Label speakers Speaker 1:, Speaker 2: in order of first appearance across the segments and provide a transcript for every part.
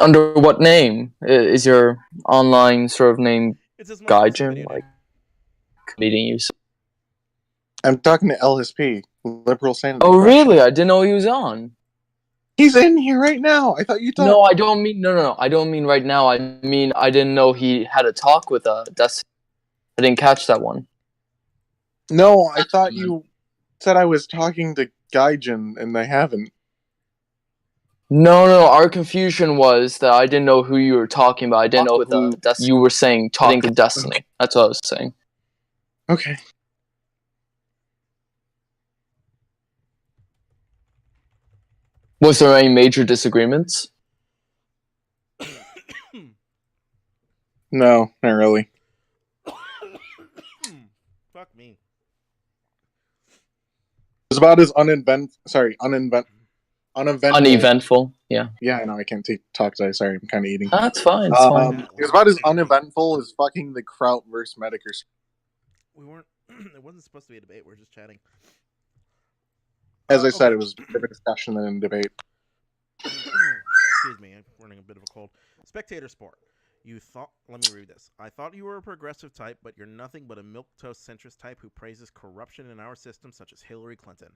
Speaker 1: Under what name is your online sort of name?
Speaker 2: It's his most recent
Speaker 1: Gaijin,
Speaker 2: video
Speaker 1: like
Speaker 2: name.
Speaker 1: meeting you.
Speaker 3: I'm talking to LSP, Liberal Sanity
Speaker 1: Oh,
Speaker 3: Question.
Speaker 1: really? I didn't know he was on.
Speaker 3: He's in here right now. I thought you thought.
Speaker 1: No, I don't mean no. I don't mean right now. I mean I didn't know he had a talk with Destiny. I didn't catch that one.
Speaker 3: No, I thought you said I was talking to Gaijin, and I haven't.
Speaker 1: No. Our confusion was that I didn't know who you were talking about. I didn't know who you were saying talking to Destiny. That's what I was saying.
Speaker 3: Okay.
Speaker 1: Was there any major disagreements?
Speaker 3: No, not really.
Speaker 2: Fuck me.
Speaker 3: It was about as uneventful.
Speaker 1: Uneventful. Yeah.
Speaker 3: Yeah, I know. I can't talk today. Sorry, I'm kind of eating.
Speaker 1: That's fine. It's fine.
Speaker 3: It was about as uneventful as fucking the Kraut versus Medicare.
Speaker 2: We weren't. It wasn't supposed to be a debate. We're just chatting.
Speaker 3: As I said, it was a discussion than a debate.
Speaker 2: Excuse me, I'm running a bit of a cold. Spectator Sport. You thought. Let me read this. I thought you were a progressive type, but you're nothing but a milquetoast centrist type who praises corruption in our system, such as Hillary Clinton.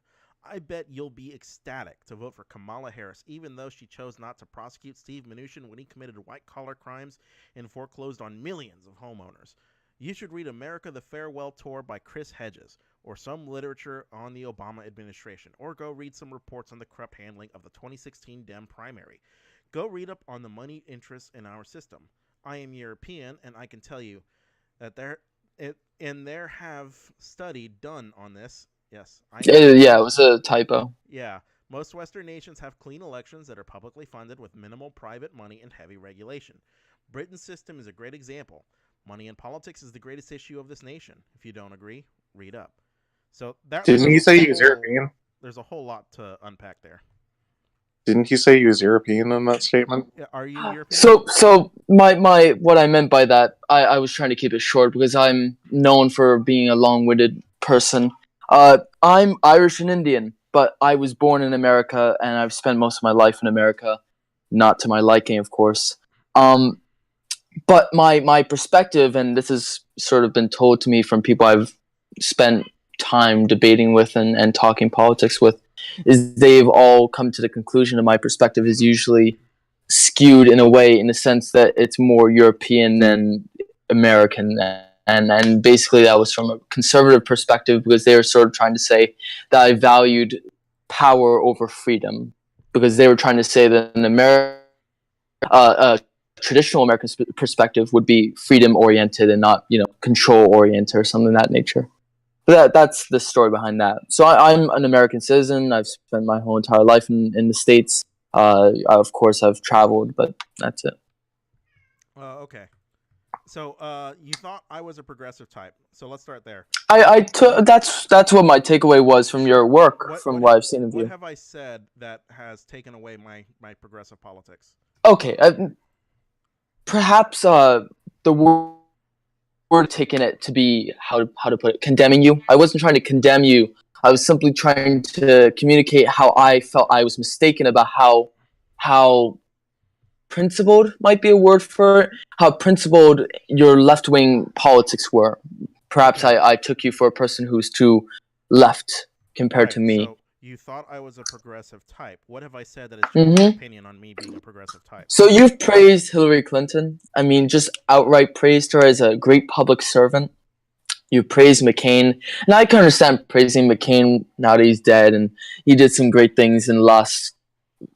Speaker 2: I bet you'll be ecstatic to vote for Kamala Harris, even though she chose not to prosecute Steve Mnuchin when he committed white-collar crimes and foreclosed on millions of homeowners. You should read America the Farewell Tour by Chris Hedges, or some literature on the Obama administration, or go read some reports on the corrupt handling of the 2016 Dem primary. Go read up on the money interests in our system. I am European, and I can tell you that there have study done on this. Yes,
Speaker 1: Yeah, it was a typo.
Speaker 2: Yeah, most Western nations have clean elections that are publicly funded with minimal private money and heavy regulation. Britain's system is a great example. Money in politics is the greatest issue of this nation. If you don't agree, read up. So that
Speaker 3: Didn't he say he was European?
Speaker 2: There's a whole lot to unpack there.
Speaker 3: Didn't he say he was European in that statement?
Speaker 2: Are you European?
Speaker 1: So my what I meant by that, I was trying to keep it short because I'm known for being a long-winded person. I'm Irish and Indian, but I was born in America and I've spent most of my life in America, not to my liking, of course. But my perspective, and this has sort of been told to me from people I've spent time debating with and talking politics with, is they've all come to the conclusion that my perspective is usually skewed in a way, in the sense that it's more European than American. And basically that was from a conservative perspective, because they were sort of trying to say that I valued power over freedom, because they were trying to say that in America, traditional American perspective would be freedom oriented and not, control oriented or something of that nature. But that's the story behind that. So I'm an American citizen. I've spent my whole entire life in the States. I, of course, I've traveled, but that's it.
Speaker 2: Okay. So you thought I was a progressive type. So let's start there.
Speaker 1: That's what my takeaway was from your work, from what I've seen of you.
Speaker 2: What have I said that has taken away my progressive politics?
Speaker 1: Okay. Perhaps the word taking it to be, how to put it, condemning you. I wasn't trying to condemn you. I was simply trying to communicate how I felt I was mistaken about how principled might be a word for it, how principled your left-wing politics were. Perhaps I took you for a person who's too left compared to me.
Speaker 2: So you thought I was a progressive type. What have I said that is your opinion on me being a progressive type?
Speaker 1: So you've praised Hillary Clinton. I mean, just outright praised her as a great public servant. You praised McCain. And I can understand praising McCain now that he's dead, and he did some great things in the last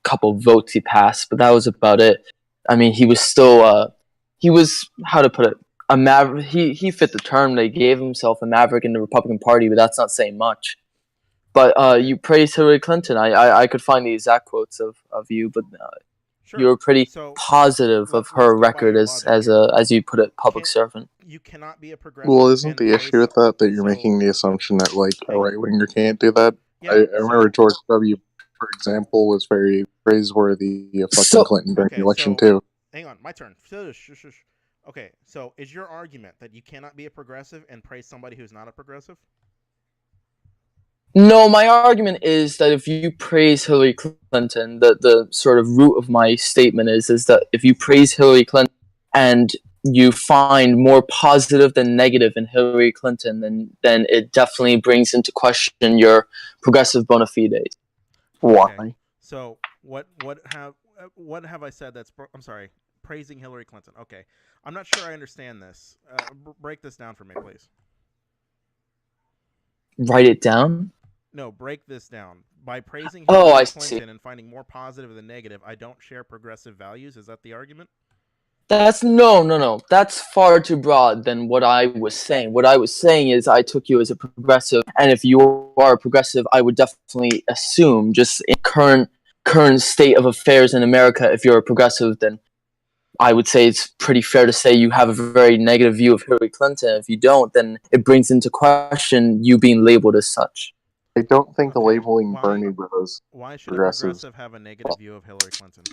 Speaker 1: couple of votes he passed, but that was about it. I mean, he was still, he was, how to put it, a maverick. He fit the term. They gave himself, a maverick in the Republican Party, but that's not saying much. But you praised Hillary Clinton. I could find the exact quotes of you, but you were pretty positive of her record as you put it, public servant.
Speaker 2: You cannot be a progressive.
Speaker 3: Well, isn't the issue with that you're making the assumption that like a right winger can't do that?
Speaker 2: Yeah,
Speaker 3: I remember George W., for example, was very praiseworthy of fucking Clinton during the election too.
Speaker 2: Hang on, my turn. Okay, so is your argument that you cannot be a progressive and praise somebody who's not a progressive?
Speaker 1: No, my argument is that if you praise Hillary Clinton, the sort of root of my statement is that if you praise Hillary Clinton and you find more positive than negative in Hillary Clinton, then it definitely brings into question your progressive bona fides.
Speaker 3: Why?
Speaker 2: Okay. So what have I said that's I'm sorry, praising Hillary Clinton? Okay, I'm not sure I understand this. Break this down for me, please.
Speaker 1: Write it down.
Speaker 2: No, break this down. By praising
Speaker 1: Oh,
Speaker 2: Hillary
Speaker 1: I see.
Speaker 2: Clinton and finding more positive than negative, I don't share progressive values. Is that the argument?
Speaker 1: That's no. That's far too broad than what I was saying. What I was saying is I took you as a progressive, and if you are a progressive, I would definitely assume, just in current state of affairs in America, if you're a progressive, then I would say it's pretty fair to say you have a very negative view of Hillary Clinton. If you don't, then it brings into question you being labeled as such.
Speaker 3: I don't think the
Speaker 2: Okay,
Speaker 3: labeling
Speaker 2: why-
Speaker 3: Bernie Bros.
Speaker 2: Why should a
Speaker 3: Progressives.
Speaker 2: progressive have a negative view of Hillary Clinton?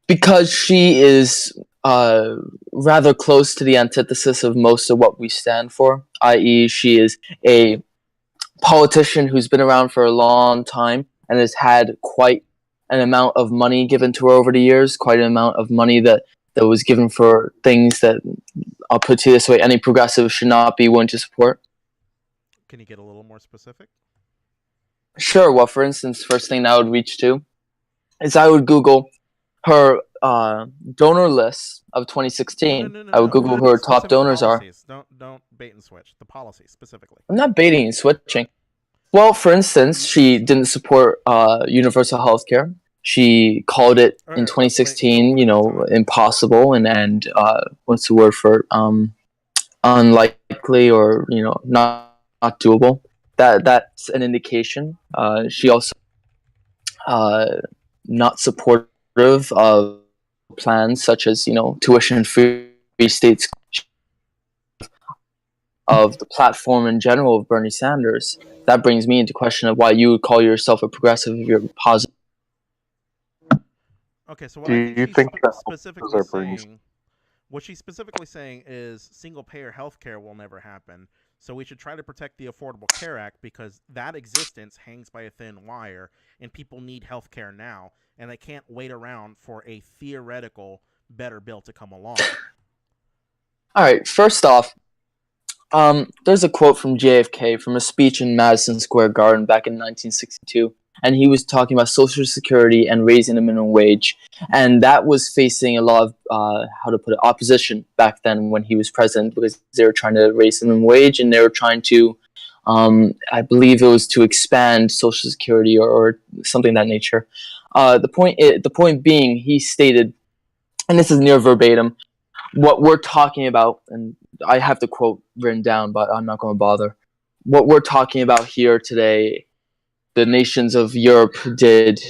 Speaker 1: Because she is rather close to the antithesis of most of what we stand for, i.e., she is a politician who's been around for a long time and has had quite an amount of money given to her over the years, quite an amount of money that was given for things that, I'll put it to you this way, any progressive should not be willing to support.
Speaker 2: Can you get a little more specific?
Speaker 1: Sure, well, for instance, first thing I would reach to is I would Google her donor list of 2016.
Speaker 2: No.
Speaker 1: I would Google who her top
Speaker 2: Specific
Speaker 1: donors are.
Speaker 2: policies. Don't bait and switch. The policy specifically.
Speaker 1: I'm not baiting and switching. Well, for instance, she didn't support universal health care. She called it in 2016, impossible and what's the word for it? Unlikely or not doable. That's an indication. She also not supportive of plans such as tuition-free states of the platform in general of Bernie Sanders. That brings me into question of why you would call yourself a progressive if you're positive.
Speaker 2: Okay, so what
Speaker 3: Do
Speaker 2: I think
Speaker 3: you
Speaker 2: she's
Speaker 3: think that
Speaker 2: specifically
Speaker 3: those are Bernie's?
Speaker 2: saying, what she's specifically saying is single-payer health care will never happen. So we should try to protect the Affordable Care Act because that existence hangs by a thin wire, and people need health care now, and they can't wait around for a theoretical better bill to come along.
Speaker 1: All right, first off, there's a quote from JFK from a speech in Madison Square Garden back in 1962, and he was talking about Social Security and raising the minimum wage, and that was facing a lot of opposition back then when he was president because they were trying to raise the minimum wage and they were trying to, I believe it was to expand Social Security or something of that nature. The point being, he stated, and this is near verbatim, what we're talking about, and I have the quote written down, but I'm not going to bother. What we're talking about here today, the nations of Europe did,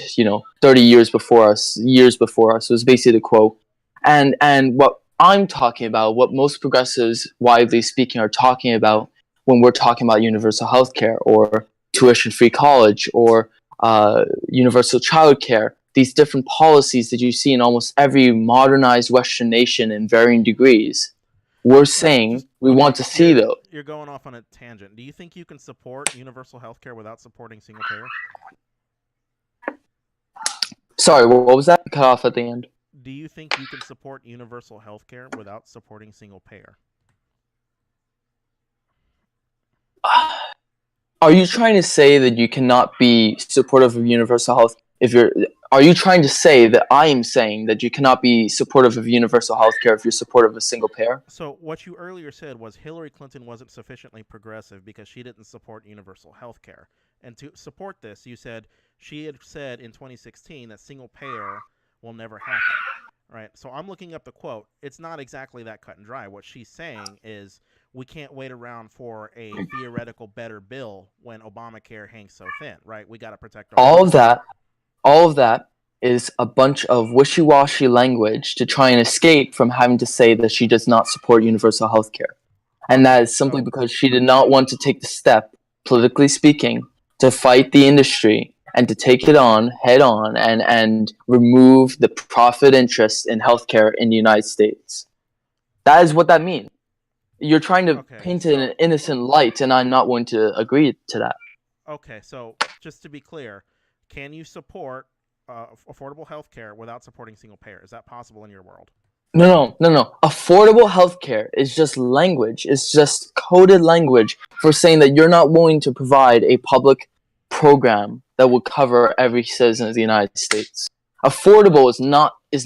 Speaker 1: 30 years before us, was basically the quote. And what I'm talking about, what most progressives, widely speaking, are talking about when we're talking about universal health care or tuition-free college or universal childcare, these different policies that you see in almost every modernized Western nation in varying degrees. We're saying we want to see those.
Speaker 2: You're going off on a tangent. Do you think you can support universal health care without supporting single payer?
Speaker 1: Sorry, what was that? Cut off at the end.
Speaker 2: Do you think you can support universal health care without supporting single payer?
Speaker 1: Are you trying to say that you cannot be supportive of universal health are you trying to say that I am saying that you cannot be supportive of universal health care if you're supportive of single payer?
Speaker 2: So what you earlier said was Hillary Clinton wasn't sufficiently progressive because she didn't support universal health care. And to support this, you said she had said in 2016 that single payer will never happen. Right? So I'm looking up the quote. It's not exactly that cut and dry. What she's saying is we can't wait around for a theoretical better bill when Obamacare hangs so thin, right? We got to protect our
Speaker 1: all of that is a bunch of wishy-washy language to try and escape from having to say that she does not support universal health care. And that is simply because she did not want to take the step, politically speaking, to fight the industry and to take it on head on and remove the profit interest in healthcare in the United States. That is what that means. You're trying to paint it in an innocent light, and I'm not going to agree to that.
Speaker 2: Okay, so just to be clear, can you support affordable health care without supporting single payer? Is that possible in your world?
Speaker 1: No. Affordable healthcare is just language. It's just coded language for saying that you're not willing to provide a public program that will cover every citizen of the United States. Affordable is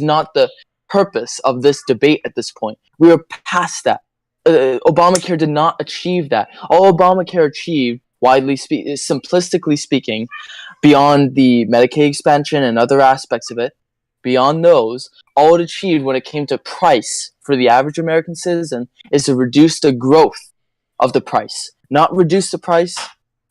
Speaker 1: not the purpose of this debate at this point. We are past that. Obamacare did not achieve that. All Obamacare achieved, simplistically speaking, beyond the Medicaid expansion and other aspects of it, beyond those, all it achieved when it came to price for the average American citizen is to reduce the growth of the price, not reduce the price,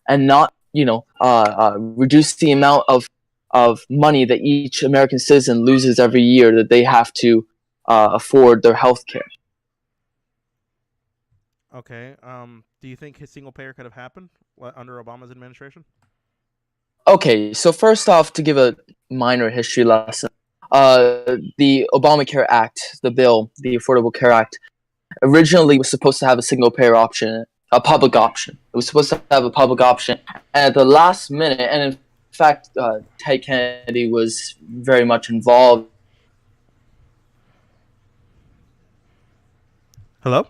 Speaker 1: and not reduce the amount of money that each American citizen loses every year that they have to afford their health care.
Speaker 2: Okay. Do you think his single payer could have happened under Obama's administration?
Speaker 1: Okay, so first off, to give a minor history lesson, the Obamacare Act, the bill, the Affordable Care Act, originally was supposed to have a single payer option, a public option. It was supposed to have a public option, and at the last minute, and in fact, Ted Kennedy was very much involved.
Speaker 2: Hello?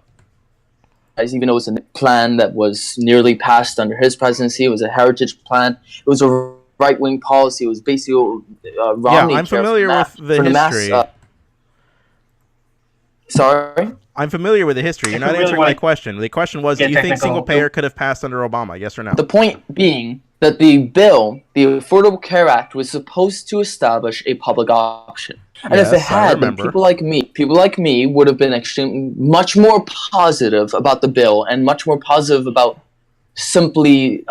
Speaker 1: Even though it was a plan that was nearly passed under his presidency, it was a heritage plan. It was a right-wing policy. It was basically Romney.
Speaker 2: Yeah, I'm familiar with the history.
Speaker 1: Sorry?
Speaker 2: I'm familiar with the history. You're not answering my question. The question was, do you think single payer could have passed under Obama? Yes or no?
Speaker 1: The point being that the bill, the Affordable Care Act, was supposed to establish a public option. And if it had, then people like me would have been much more positive about the bill and much more positive about simply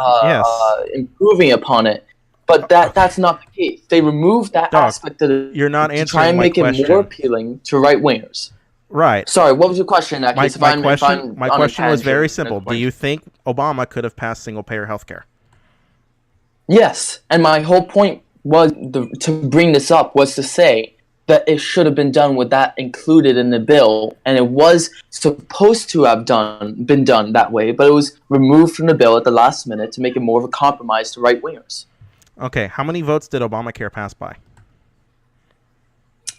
Speaker 1: improving upon it. But that's not the case. They removed that aspect of it to try and make it more appealing to right-wingers.
Speaker 2: Right.
Speaker 1: Sorry, what was your question in that case?
Speaker 2: My question was very simple. Do you think Obama could have passed single-payer health care?
Speaker 1: Yes. And my whole point was to bring this up was to say that it should have been done with that included in the bill, and it was supposed to have been done that way, but it was removed from the bill at the last minute to make it more of a compromise to right-wingers.
Speaker 2: Okay, how many votes did Obamacare pass by?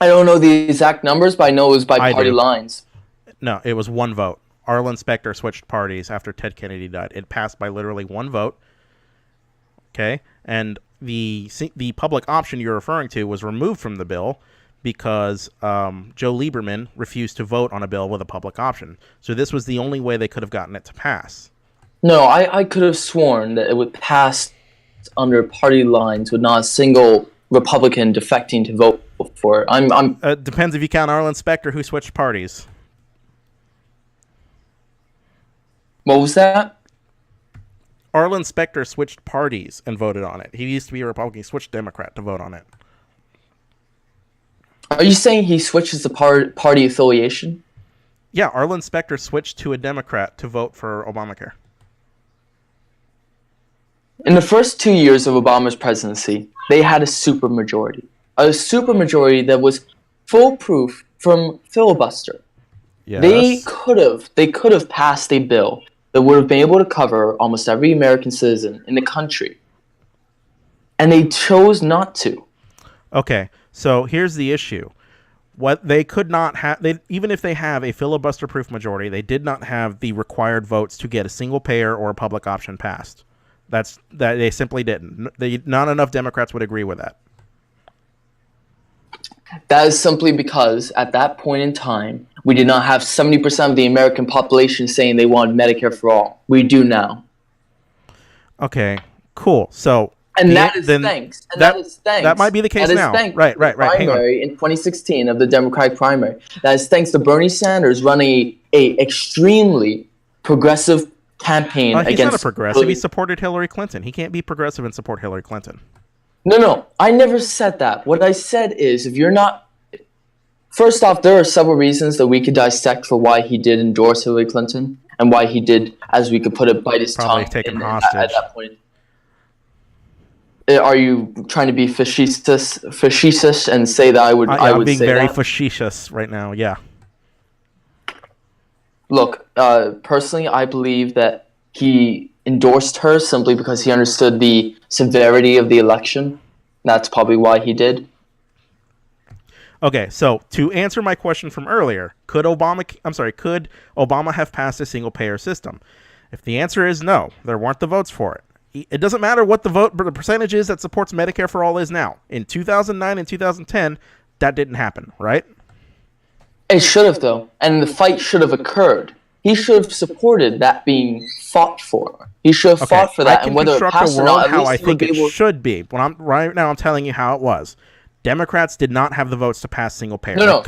Speaker 1: I don't know the exact numbers, but I know it was by party lines.
Speaker 2: No, it was one vote. Arlen Specter switched parties after Ted Kennedy died. It passed by literally one vote. Okay, and the public option you're referring to was removed from the bill because Joe Lieberman refused to vote on a bill with a public option. So this was the only way they could have gotten it to pass.
Speaker 1: No, I could have sworn that it would pass under party lines with not a single Republican defecting to vote for it.
Speaker 2: Depends if you count Arlen Specter, who switched parties.
Speaker 1: What was that?
Speaker 2: Arlen Specter switched parties and voted on it. He used to be a Republican. He switched Democrat to vote on it.
Speaker 1: Are you saying he switches the party affiliation?
Speaker 2: Yeah, Arlen Specter switched to a Democrat to vote for Obamacare.
Speaker 1: In the first 2 years of Obama's presidency, they had a supermajority. A supermajority that was foolproof from filibuster.
Speaker 2: Yes.
Speaker 1: They could have passed a bill that would have been able to cover almost every American citizen in the country. And they chose not to.
Speaker 2: Okay, so here's the issue. What they could not have, even if they have a filibuster-proof majority, they did not have the required votes to get a single payer or a public option passed. That they simply didn't. Not enough Democrats would agree with that.
Speaker 1: That is simply because at that point in time, we did not have 70% of the American population saying they wanted Medicare for all. We do now.
Speaker 2: Okay, cool. So,
Speaker 1: that is thanks.
Speaker 2: That might be the case now. Right. Hang on.
Speaker 1: In 2016 of the Democratic primary. That is thanks to Bernie Sanders running a extremely progressive campaign against.
Speaker 2: He's not a progressive. He supported Hillary Clinton. He can't be progressive and support Hillary Clinton.
Speaker 1: No. I never said that. What I said is, if you're not... First off, there are several reasons that we could dissect for why he did endorse Hillary Clinton and why he did, as we could put it, bite his tongue.
Speaker 2: Take him hostage.
Speaker 1: At that point. Are you trying to be facetious and say that I would say that? I'm being
Speaker 2: very facetious right now, yeah.
Speaker 1: Look, personally, I believe that he endorsed her simply because he understood the severity of the election. That's probably why he did.
Speaker 2: Okay, so to answer my question from earlier, could Obama have passed a single payer system? If the answer is no, there weren't the votes for it. It doesn't matter what the percentage is that supports Medicare for all is now. In 2009 and 2010, that didn't happen, right?
Speaker 1: It should have, though, and the fight should have occurred. He should have supported that being fought for. He should have fought for that,
Speaker 2: I can
Speaker 1: and whether it
Speaker 2: construct
Speaker 1: passed
Speaker 2: a
Speaker 1: or
Speaker 2: world
Speaker 1: not, at
Speaker 2: how
Speaker 1: least
Speaker 2: I
Speaker 1: he would
Speaker 2: think
Speaker 1: be
Speaker 2: it
Speaker 1: able.
Speaker 2: should be. Right now, I'm telling you how it was. Democrats did not have the votes to pass single payer.
Speaker 1: No.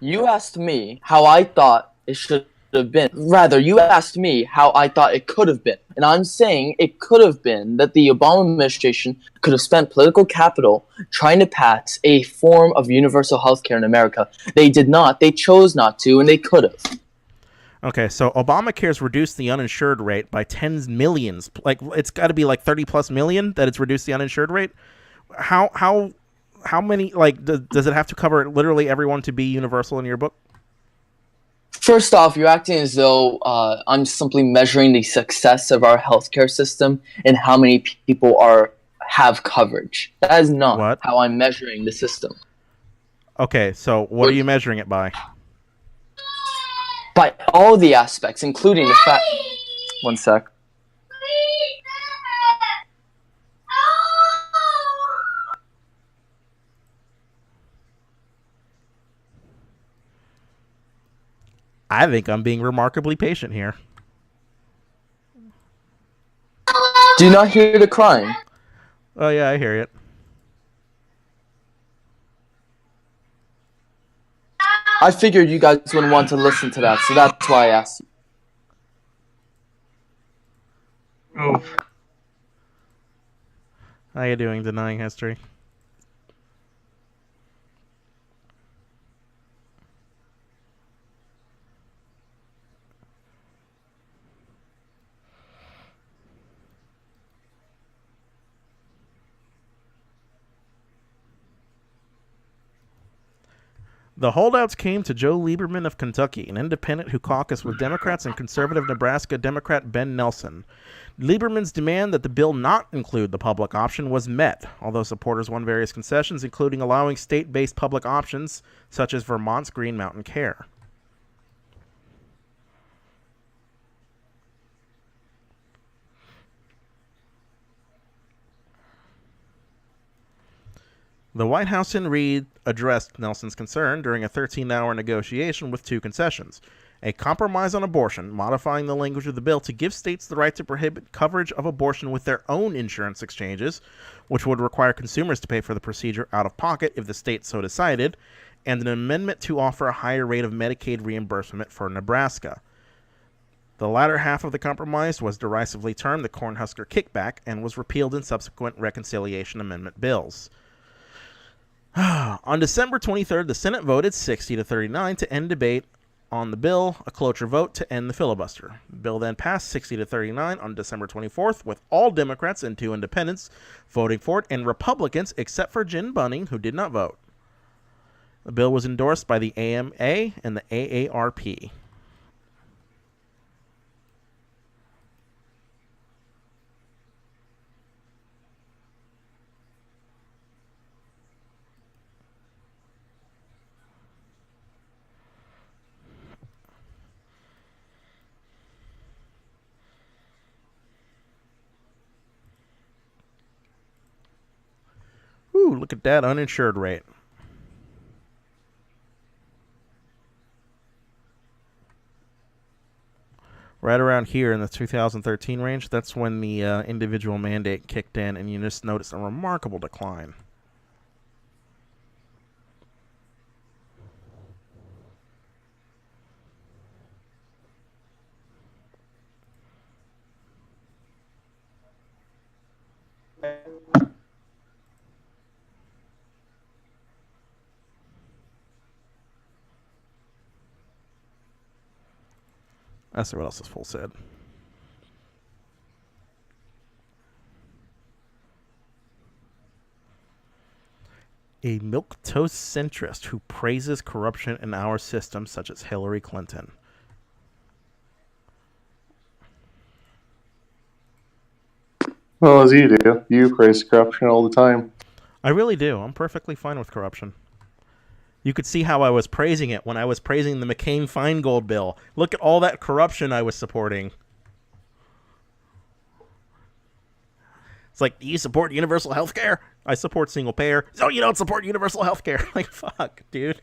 Speaker 1: You asked me how I thought it should have been. Rather, you asked me how I thought it could have been. And I'm saying it could have been that the Obama administration could have spent political capital trying to pass a form of universal health care in America. They did not. They chose not to, and they could have.
Speaker 2: Okay, so Obamacare's reduced the uninsured rate by tens millions. Like, it's got to be like 30 plus million that it's reduced the uninsured rate. How many, like, does it have to cover literally everyone to be universal in your book?
Speaker 1: First off, you're acting as though I'm simply measuring the success of our healthcare system and how many people have coverage. That is not how I'm measuring the system.
Speaker 2: Okay, so what are you measuring it by?
Speaker 1: By all the aspects, including the fact... One sec.
Speaker 2: I think I'm being remarkably patient here.
Speaker 1: Do you not hear the crying?
Speaker 2: Oh, yeah, I hear it.
Speaker 1: I figured you guys wouldn't want to listen to that, so that's why I asked you.
Speaker 3: Oof.
Speaker 2: How you doing, Denying History? The holdouts came to Joe Lieberman of Kentucky, an independent who caucused with Democrats and conservative Nebraska Democrat Ben Nelson. Lieberman's demand that the bill not include the public option was met, although supporters won various concessions, including allowing state-based public options, such as Vermont's Green Mountain Care. The White House in Reed addressed Nelson's concern during a 13-hour negotiation with two concessions: a compromise on abortion, modifying the language of the bill to give states the right to prohibit coverage of abortion with their own insurance exchanges, which would require consumers to pay for the procedure out of pocket if the state so decided, and an amendment to offer a higher rate of Medicaid reimbursement for Nebraska. The latter half of the compromise was derisively termed the Cornhusker Kickback and was repealed in subsequent reconciliation amendment bills. On December 23rd, the Senate voted 60-39 to end debate on the bill, a cloture vote to end the filibuster. The bill then passed 60-39 on December 24th, with all Democrats and two independents voting for it, and Republicans, except for Jen Bunning, who did not vote. The bill was endorsed by the AMA and the AARP. Ooh, look at that uninsured rate. Right around here in the 2013 range, that's when the individual mandate kicked in, and you just noticed a remarkable decline. Let's see what else this fool said. A milquetoast centrist who praises corruption in our system, such as Hillary Clinton.
Speaker 3: Well, as you do. You praise corruption all the time.
Speaker 2: I really do. I'm perfectly fine with corruption. You could see how I was praising it when I was praising the McCain-Feingold bill. Look at all that corruption I was supporting. It's like, do you support universal health care? I support single payer. So you don't support universal health care. Like, fuck, dude.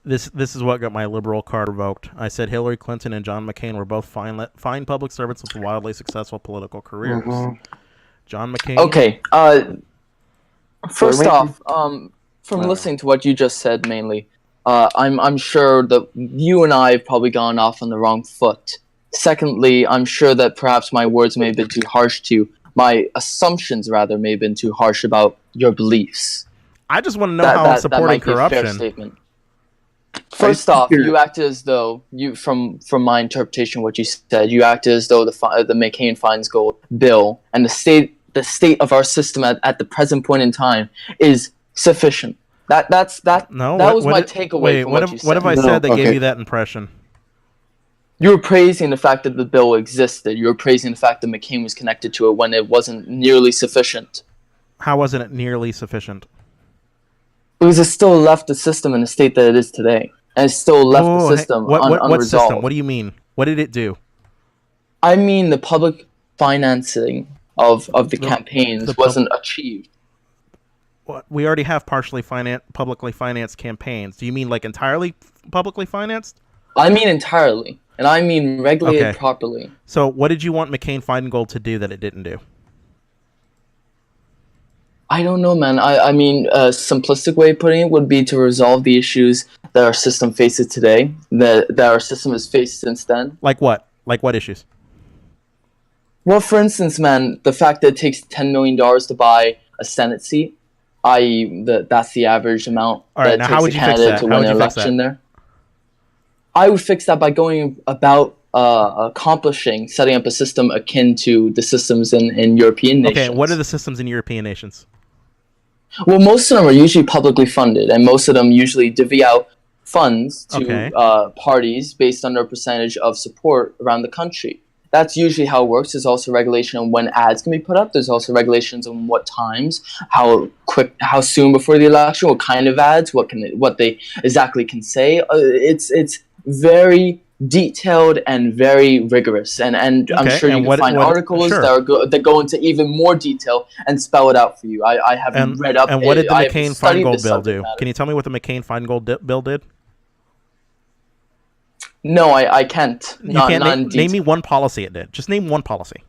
Speaker 2: This is what got my liberal card revoked. I said Hillary Clinton and John McCain were both fine public servants with wildly successful political careers. John McCain.
Speaker 1: Okay. First off, from listening to what you just said, mainly, I'm sure that you and I have probably gone off on the wrong foot. Secondly, I'm sure that perhaps my words may have been too harsh to you. My assumptions, rather, may have been too harsh about your beliefs.
Speaker 2: I just want to know how I'm supporting corruption.
Speaker 1: Fair statement. First off, you acted as though from my interpretation, of what you said, you acted as though the McCain-Feingold bill and the state of our system at the present point in time is sufficient. That was my takeaway from what you said.
Speaker 2: What have I said that gave you that impression?
Speaker 1: You were praising the fact that the bill existed. You were praising the fact that McCain was connected to it when it wasn't nearly sufficient.
Speaker 2: How wasn't it nearly sufficient?
Speaker 1: Because it still left the system in the state that it is today. And it still left the system unresolved.
Speaker 2: What system? What do you mean? What did it do?
Speaker 1: I mean the public financing of the campaigns wasn't achieved.
Speaker 2: What? We already have publicly financed campaigns. Do you mean like entirely publicly financed?
Speaker 1: I mean entirely. And I mean regulated properly.
Speaker 2: So what did you want McCain-Feingold to do that it didn't do?
Speaker 1: I don't know, man. I mean, a simplistic way of putting it would be to resolve the issues that our system faces today, that our system has faced since then.
Speaker 2: Like what? Like what issues?
Speaker 1: Well, for instance, man, the fact that it takes $10 million to buy a Senate seat, i.e., that's the average amount that it takes a candidate to win an election there. I would fix that by going about setting up a system akin to the systems in European nations.
Speaker 2: Okay, what are the systems in European nations?
Speaker 1: Well, most of them are usually publicly funded, and most of them usually divvy out funds to parties based on their percentage of support around the country. That's usually how it works. There's also regulation on when ads can be put up. There's also regulations on what times, how soon before the election, what kind of ads, what they exactly can say. It's very detailed and very rigorous, and I'm sure you can find articles that go into even more detail and spell it out for you. I haven't read up.
Speaker 2: And what did the McCain-Feingold bill do? Can you tell me what the McCain-Feingold bill did?
Speaker 1: No, I can't.
Speaker 2: You can't name me one policy it did. Just name one policy.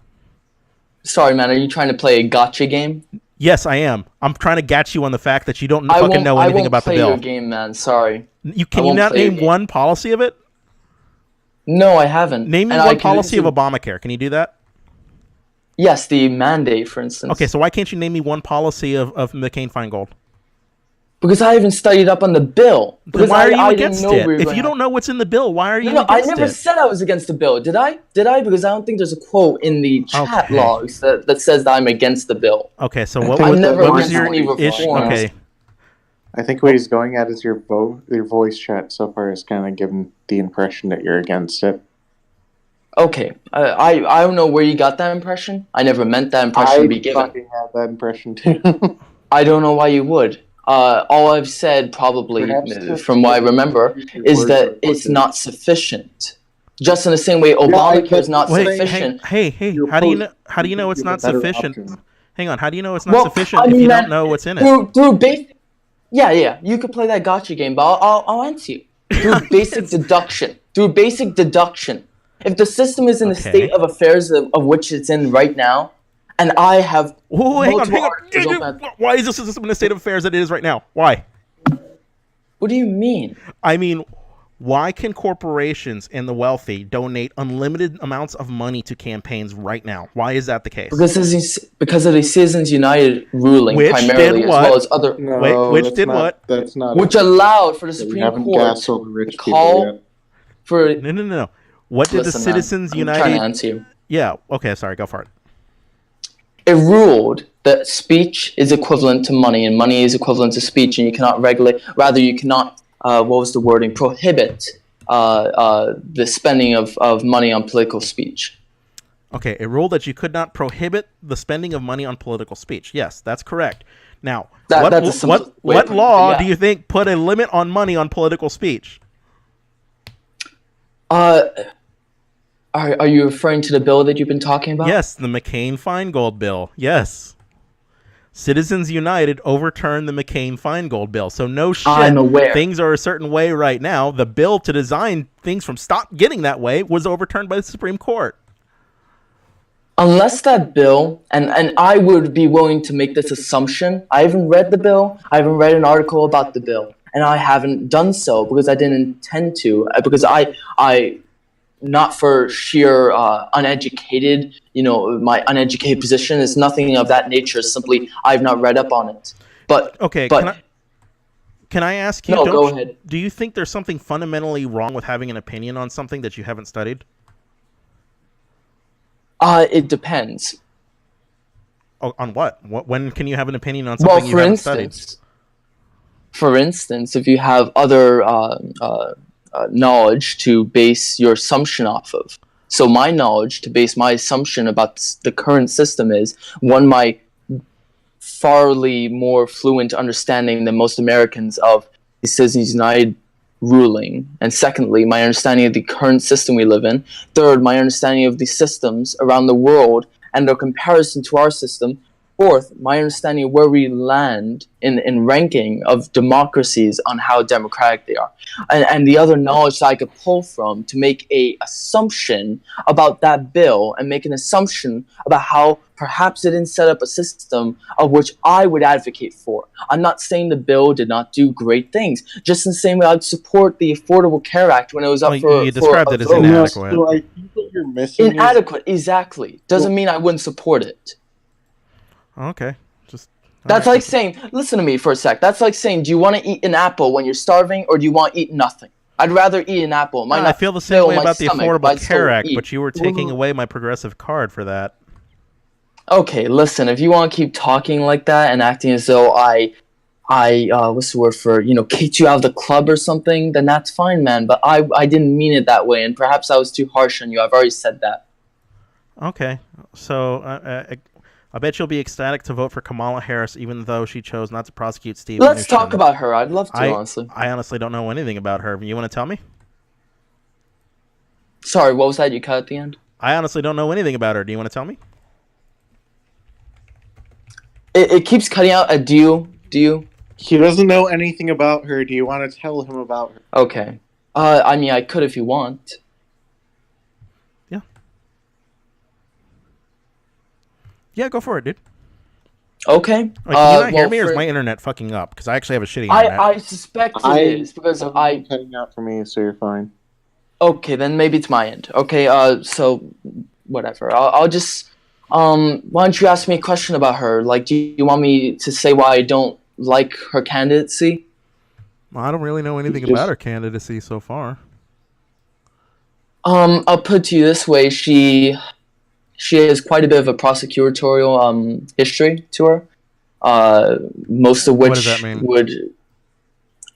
Speaker 1: Sorry, man. Are you trying to play a gotcha game?
Speaker 2: Yes, I am. I'm trying to get you on the fact that you don't fucking know anything about the bill.
Speaker 1: I won't play your game, man. Sorry.
Speaker 2: Can you not name one policy of it?
Speaker 1: No, I haven't.
Speaker 2: Name me one policy of Obamacare. Can you do that?
Speaker 1: Yes, the mandate, for instance.
Speaker 2: Okay, so why can't you name me one policy of McCain-Feingold?
Speaker 1: Because I haven't studied up on the bill.
Speaker 2: Then why are you against it? If you don't know what's in the bill, why are you against it?
Speaker 1: I never said I was against the bill. Did I? Because I don't think there's a quote in the chat logs that says that I'm against the bill.
Speaker 2: Okay, so what was your issue? Okay.
Speaker 3: I think what he's going at is your voice chat so far is kind of given the impression that you're against it.
Speaker 1: Okay, I don't know where you got that impression. I never meant that impression to be given.
Speaker 3: I fucking have that impression too.
Speaker 1: I don't know why you would. All I've said, probably, from what I remember, is that it's not sufficient. Just in the same way Obamacare is not sufficient.
Speaker 2: Hey, how do you know it's not sufficient? Hang on, how do you know it's not sufficient if you don't know what's in it?
Speaker 1: Through basic... Yeah, you could play that gotcha game, but I'll answer you. Through basic deduction. If the system is in the state of affairs of which it's in right now, and I have...
Speaker 2: hang on. Why is the system in the state of affairs that it is right now? Why?
Speaker 1: What do you mean?
Speaker 2: I mean, Why can corporations and the wealthy donate unlimited amounts of money to campaigns right now? Why is that the case?
Speaker 1: Because of the Citizens United ruling,
Speaker 2: Which
Speaker 1: primarily,
Speaker 2: did
Speaker 1: as
Speaker 2: what?
Speaker 1: well as other,
Speaker 3: No,
Speaker 2: Wait, which
Speaker 3: that's
Speaker 2: did
Speaker 3: not,
Speaker 2: what?
Speaker 3: That's not.
Speaker 1: which allowed for the
Speaker 3: We
Speaker 1: Supreme
Speaker 3: haven't
Speaker 1: Court
Speaker 3: gassed all the rich
Speaker 1: to
Speaker 3: people
Speaker 1: call
Speaker 3: yet.
Speaker 1: for.
Speaker 2: No. What did the
Speaker 1: Listen, man,
Speaker 2: Citizens
Speaker 1: I'm
Speaker 2: United?
Speaker 1: trying to answer you.
Speaker 2: Yeah. Okay. Sorry. Go for it.
Speaker 1: It ruled that speech is equivalent to money, and money is equivalent to speech, and you cannot regulate. Rather, you cannot. What was the wording? Prohibit the spending of money on political speech.
Speaker 2: Okay, it ruled that you could not prohibit the spending of money on political speech. Yes, that's correct. Now,
Speaker 1: That's a simple way of
Speaker 2: what
Speaker 1: putting it,
Speaker 2: law
Speaker 1: yeah.
Speaker 2: do you think put a limit on money on political speech?
Speaker 1: Are you referring to the bill that you've been talking about?
Speaker 2: Yes, the McCain-Feingold bill. Yes. Citizens United overturned the McCain-Feingold bill. So no shit.
Speaker 1: I'm aware.
Speaker 2: Things are a certain way right now. The bill to design things from stop getting that way was overturned by the Supreme Court.
Speaker 1: Unless that bill, and I would be willing to make this assumption. I haven't read the bill. I haven't read an article about the bill, and I haven't done so because I didn't intend to. Because I not for sheer uneducated, my uneducated position is nothing of that nature. Simply, I've not read up on it. But
Speaker 2: Okay,
Speaker 1: but
Speaker 2: can I ask you?
Speaker 1: No, go ahead.
Speaker 2: Do you think there's something fundamentally wrong with having an opinion on something that you haven't studied?
Speaker 1: It depends.
Speaker 2: Oh, on what? When can you have an opinion on something you haven't studied?
Speaker 1: For instance, if you have other knowledge to base your assumption off of. So my knowledge to base my assumption about the current system is, one, my farly more fluent understanding than most Americans of the Citizens United ruling, and secondly, my understanding of the current system we live in. Third, my understanding of the systems around the world and their comparison to our system. Fourth, my understanding of where we land in ranking of democracies on how democratic they are. And the other knowledge that I could pull from to make a assumption about that bill and make an assumption about how perhaps it didn't set up a system of which I would advocate for. I'm not saying the bill did not do great things. Just in the same way I'd support the Affordable Care Act when it was up for
Speaker 2: you described it as
Speaker 1: vote.
Speaker 2: inadequate.
Speaker 3: So I think what you're missing
Speaker 1: Inadequate, exactly. Doesn't mean I wouldn't support it.
Speaker 2: Okay,
Speaker 1: That's like saying, listen to me for a sec. That's like saying, do you want to eat an apple when you're starving, or do you want to eat nothing? I'd rather eat an apple.
Speaker 2: I feel the same way about the Affordable Care Act, but you were taking away my progressive card for that.
Speaker 1: Okay, listen. If you want to keep talking like that and acting as though I what's the word for, kicked you out of the club or something, then that's fine, man. But I didn't mean it that way, and perhaps I was too harsh on you. I've already said that.
Speaker 2: Okay, so I bet you'll be ecstatic to vote for Kamala Harris, even though she chose not to prosecute Steve.
Speaker 1: Let's talk about her. I'd love to, honestly.
Speaker 2: I honestly don't know anything about her. You want to tell me?
Speaker 1: Sorry, what was that you cut at the end?
Speaker 2: I honestly don't know anything about her. Do you want to tell me?
Speaker 1: It keeps cutting out. Do you?
Speaker 3: He doesn't know anything about her. Do you want to tell him about her?
Speaker 1: Okay. I mean, I could if you want.
Speaker 2: Yeah, go for it, dude.
Speaker 1: Okay.
Speaker 2: Can you not hear me, or is my internet fucking up? Because I actually have a shitty internet.
Speaker 1: I suspect it is, because I...
Speaker 3: cutting out for me, so you're fine.
Speaker 1: Okay, then maybe it's my end. Okay, so, whatever. I'll just... why don't you ask me a question about her? Like, do you want me to say why I don't like her candidacy?
Speaker 2: Well, I don't really know anything about her candidacy so far.
Speaker 1: I'll put it to you this way. She has quite a bit of a prosecutorial history to her, most of which
Speaker 2: what does that mean?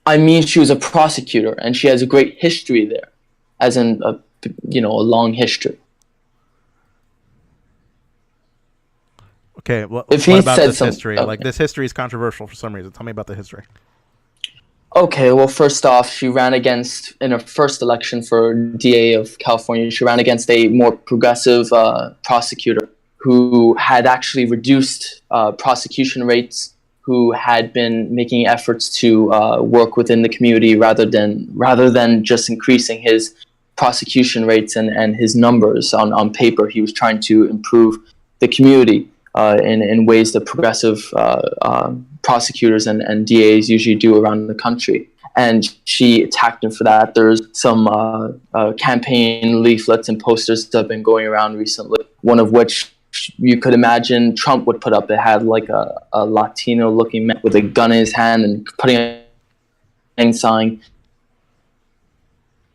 Speaker 1: I mean, she was a prosecutor, and she has a great history there, as in a long history.
Speaker 2: Okay, well,
Speaker 1: if
Speaker 2: what
Speaker 1: he
Speaker 2: about
Speaker 1: said
Speaker 2: this history?
Speaker 1: Okay.
Speaker 2: Like, this history is controversial for some reason. Tell me about the history.
Speaker 1: Okay, well, first off, she ran against, in her first election for DA of California, she ran against a more progressive prosecutor who had actually reduced prosecution rates, who had been making efforts to work within the community rather than just increasing his prosecution rates and his numbers on paper. He was trying to improve the community in ways that progressive prosecutors and DAs usually do around the country. and she attacked him for that. There's some campaign leaflets and posters that have been going around recently, one of which you could imagine Trump would put up. It had like a Latino-looking man with a gun in his hand and putting a sign.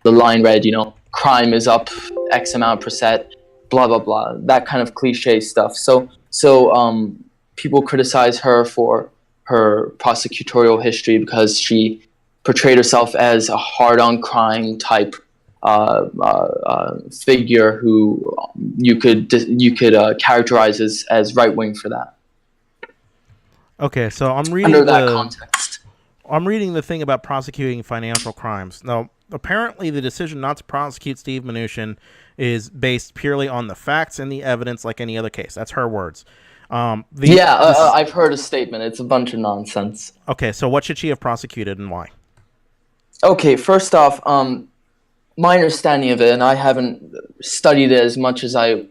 Speaker 1: The line read, crime is up X amount %, blah, blah, blah. That kind of cliche stuff. So people criticize her for her prosecutorial history because she portrayed herself as a hard-on crime type figure who you could characterize as right-wing for that.
Speaker 2: Okay, so I'm reading
Speaker 1: under that context.
Speaker 2: I'm reading the thing about prosecuting financial crimes. Now, apparently the decision not to prosecute Steve Mnuchin is based purely on the facts and the evidence like any other case. That's her words.
Speaker 1: I've heard a statement. It's a bunch of nonsense.
Speaker 2: Okay, so what should she have prosecuted and why?
Speaker 1: Okay, first off, my understanding of it, and I haven't studied it as much as it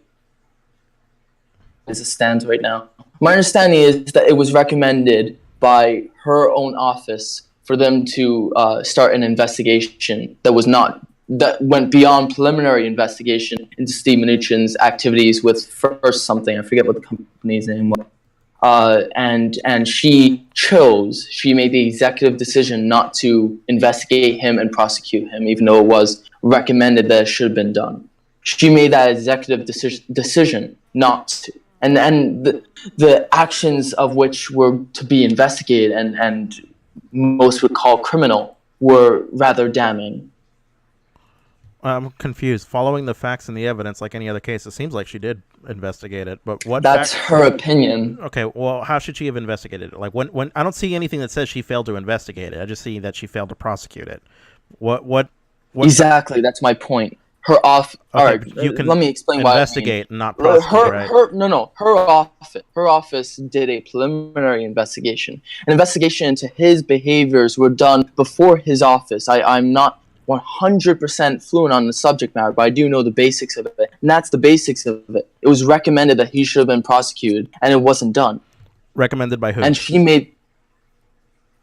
Speaker 1: stands right now. My understanding is that it was recommended by her own office for them to start an investigation that went beyond preliminary investigation into Steve Mnuchin's activities with First something. I forget what the company's name was. And she made the executive decision not to investigate him and prosecute him, even though it was recommended that it should have been done. She made that executive decision not to. And the actions of which were to be investigated and most would call criminal were rather damning.
Speaker 2: I'm confused. Following the facts and the evidence, like any other case, it seems like she did investigate it. But what?
Speaker 1: That's her opinion.
Speaker 2: Okay. Well, how should she have investigated it? Like when I don't see anything that says she failed to investigate it. I just see that she failed to prosecute it. What?
Speaker 1: Exactly. That's my point. All right. Let me explain why.
Speaker 2: Investigate, and not prosecute. Right?
Speaker 1: Her office did a preliminary investigation. An investigation into his behaviors were done before his office. I'm not 100% fluent on the subject matter, but I do know the basics of it, and that's the basics of it. It was recommended that he should have been prosecuted, and it wasn't done.
Speaker 2: Recommended by who?
Speaker 1: And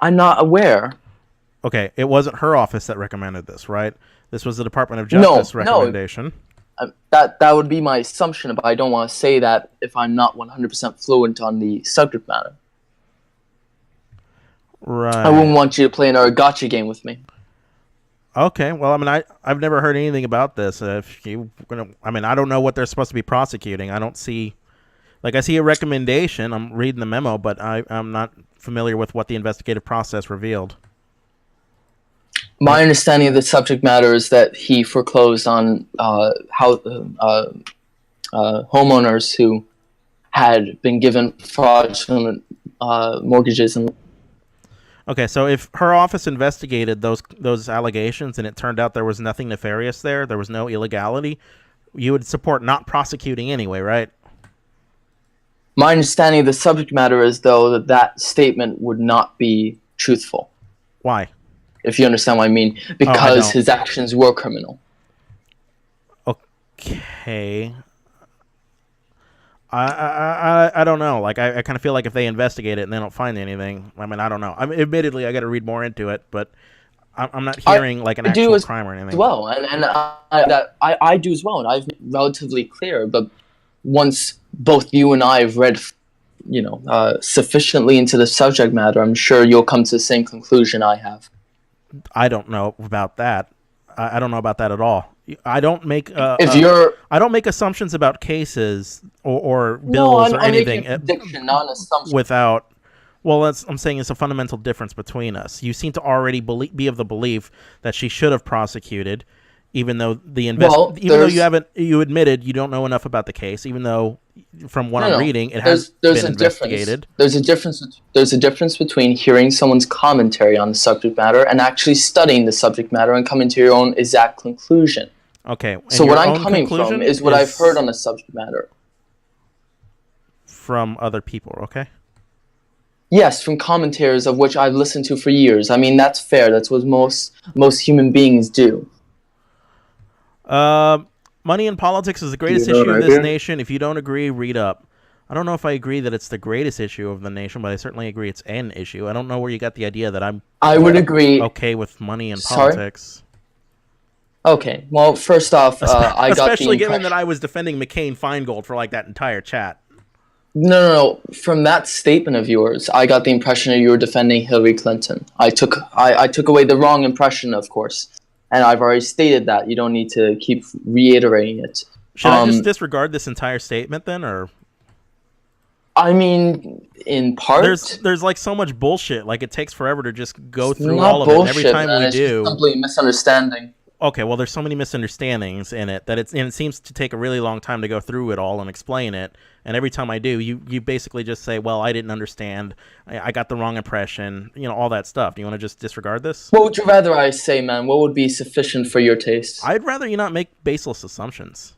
Speaker 1: I'm not aware.
Speaker 2: Okay, it wasn't her office that recommended this, right? This was the Department of Justice recommendation.
Speaker 1: That would be my assumption, but I don't want to say that if I'm not 100% fluent on the subject matter.
Speaker 2: Right.
Speaker 1: I wouldn't want you to play another gotcha game with me.
Speaker 2: Okay, well, I mean, I've never heard anything about this. I don't know what they're supposed to be prosecuting. I don't see, I see a recommendation. I'm reading the memo, but I'm not familiar with what the investigative process revealed.
Speaker 1: My understanding of the subject matter is that he foreclosed on homeowners who had been given fraudulent mortgages and.
Speaker 2: Okay, so if her office investigated those allegations and it turned out there was nothing nefarious there was no illegality, you would support not prosecuting anyway, right?
Speaker 1: My understanding of the subject matter is, though, that statement would not be truthful.
Speaker 2: Why?
Speaker 1: If you understand what I mean. Because his actions were criminal.
Speaker 2: Okay. I don't know. I kind of feel like if they investigate it and they don't find anything, I mean, I don't know. Admittedly, I got to read more into it, but I'm not hearing an actual crime or anything.
Speaker 1: As well, and I do as well, and I've been relatively clear. But once both you and I have read, sufficiently into the subject matter, I'm sure you'll come to the same conclusion I have.
Speaker 2: I don't know about that. I don't know about that at all. I don't make I don't make assumptions about cases or bills or anything.
Speaker 1: Making a prediction, not an assumption.
Speaker 2: I'm saying it's a fundamental difference between us. You seem to already be of the belief that she should have prosecuted, even though you admitted you don't know enough about the case, even though from what I'm reading it has been investigated.
Speaker 1: There's a difference between hearing someone's commentary on the subject matter and actually studying the subject matter and coming to your own exact conclusion.
Speaker 2: Okay.
Speaker 1: So what I'm coming from is what I've heard on the subject matter.
Speaker 2: From other people, okay?
Speaker 1: Yes, from commentators of which I've listened to for years. I mean, that's fair. That's what most human beings do.
Speaker 2: Money in politics is the greatest issue of this nation. If you don't agree, read up. I don't know if I agree that it's the greatest issue of the nation, but I certainly agree it's an issue. I don't know where you got the idea that I'm
Speaker 1: I would agree.
Speaker 2: okay with money and
Speaker 1: Sorry?
Speaker 2: politics.
Speaker 1: Okay, well, first off, I got
Speaker 2: Especially
Speaker 1: the
Speaker 2: given that
Speaker 1: impression-
Speaker 2: I was defending McCain-Feingold for like that entire chat.
Speaker 1: No. From that statement of yours, I got the impression that you were defending Hillary Clinton. I took away the wrong impression, of course, and I've already stated that. You don't need to keep reiterating it.
Speaker 2: Should I just disregard this entire statement then, or?
Speaker 1: I mean, in part,
Speaker 2: There's like so much bullshit. Like it takes forever to just go
Speaker 1: it's
Speaker 2: through
Speaker 1: not
Speaker 2: all of it. And
Speaker 1: bullshit,
Speaker 2: every time
Speaker 1: man.
Speaker 2: we
Speaker 1: It's just
Speaker 2: do,
Speaker 1: simply a misunderstanding.
Speaker 2: okay, well, there's so many misunderstandings in it that it seems to take a really long time to go through it all and explain it. And every time I do, you basically just say, well, I didn't understand. I got the wrong impression. You know, all that stuff. Do you want to just disregard this?
Speaker 1: What would you rather I say, man? What would be sufficient for your taste?
Speaker 2: I'd rather you not make baseless assumptions.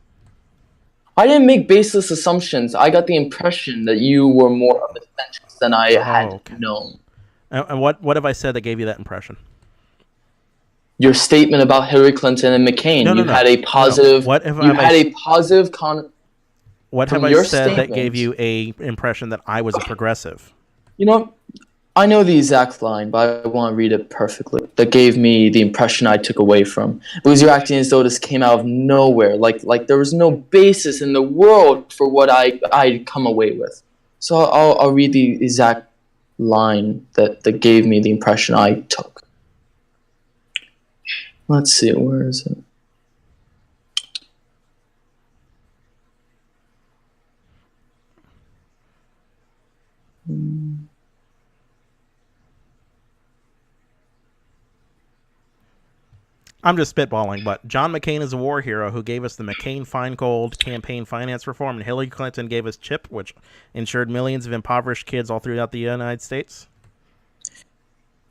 Speaker 1: I didn't make baseless assumptions. I got the impression that you were more of a centrist than I had known.
Speaker 2: And what have I said that gave you that impression?
Speaker 1: Your statement about Hillary Clinton and McCain.
Speaker 2: No.
Speaker 1: Had a positive.
Speaker 2: What have
Speaker 1: you had a positive
Speaker 2: What have
Speaker 1: from
Speaker 2: I
Speaker 1: your
Speaker 2: said that
Speaker 1: statement.
Speaker 2: gave you a impression that I was a progressive?
Speaker 1: You know, I know the exact line, but I want to read it perfectly. That gave me the impression I took away from. Because you're acting as though this came out of nowhere. Like there was no basis in the world for what I'd come away with. So I'll read the exact line that gave me the impression I took. Let's see, where is it?
Speaker 2: I'm just spitballing, but John McCain is a war hero who gave us the McCain-Feingold campaign finance reform, and Hillary Clinton gave us CHIP, which ensured millions of impoverished kids all throughout the United States.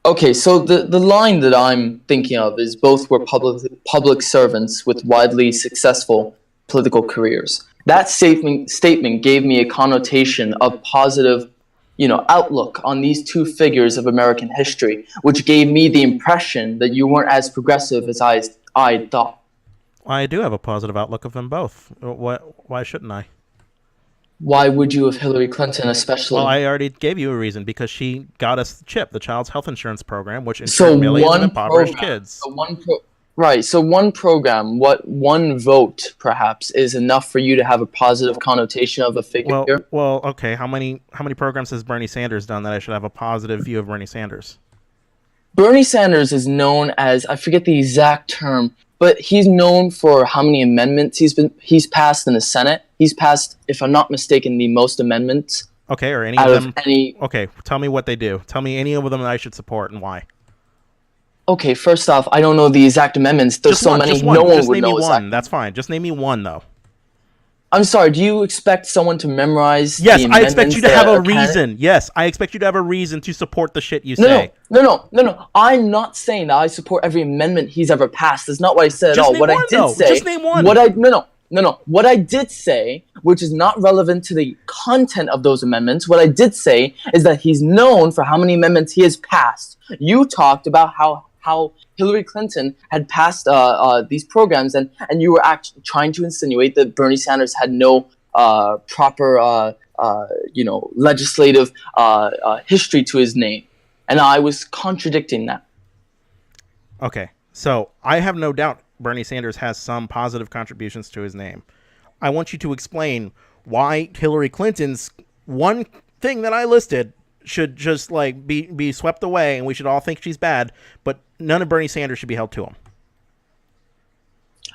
Speaker 2: Okay,
Speaker 1: so the line that I'm thinking of is both were public servants with widely successful political careers. That statement gave me a connotation of positive, outlook on these two figures of American history, which gave me the impression that you weren't as progressive as I thought.
Speaker 2: I do have a positive outlook of them both. Why shouldn't I?
Speaker 1: Why would you of Hillary Clinton especially?
Speaker 2: Well, I already gave you a reason, because she got us CHIP, the Child's Health Insurance Program, which insured millions of impoverished kids.
Speaker 1: So one program, one vote, perhaps, is enough for you to have a positive connotation of a figure?
Speaker 2: Well, okay. How many programs has Bernie Sanders done that I should have a positive view of Bernie Sanders?
Speaker 1: Bernie Sanders is known as, I forget the exact term, but he's known for how many amendments he's passed in the Senate. He's passed, if I'm not mistaken, the most amendments.
Speaker 2: Okay, or any
Speaker 1: out
Speaker 2: of them?
Speaker 1: Okay,
Speaker 2: tell me what they do. Tell me any of them that I should support and why.
Speaker 1: Okay, first off, I don't know the exact amendments. There's so many, no one would know.
Speaker 2: Just name me one. That's fine. Just name me one, though.
Speaker 1: I'm sorry, do you expect someone to memorize
Speaker 2: Yes,
Speaker 1: the
Speaker 2: I expect you to have a
Speaker 1: reason.
Speaker 2: reason. Yes, I expect you to have a reason to support the shit you say.
Speaker 1: No. I'm not saying that I support every amendment he's ever passed. That's not what I said at all. What I did say,
Speaker 2: just name one.
Speaker 1: No. What I did say, which is not relevant to the content of those amendments, what I did say is that he's known for how many amendments he has passed. You talked about how Hillary Clinton had passed these programs, and you were actually trying to insinuate that Bernie Sanders had no proper legislative history to his name, and I was contradicting that.
Speaker 2: Okay, so I have no doubt Bernie Sanders has some positive contributions to his name. I want you to explain why Hillary Clinton's one thing that I listed should just be swept away, and we should all think she's bad, but none of Bernie Sanders should be held to him.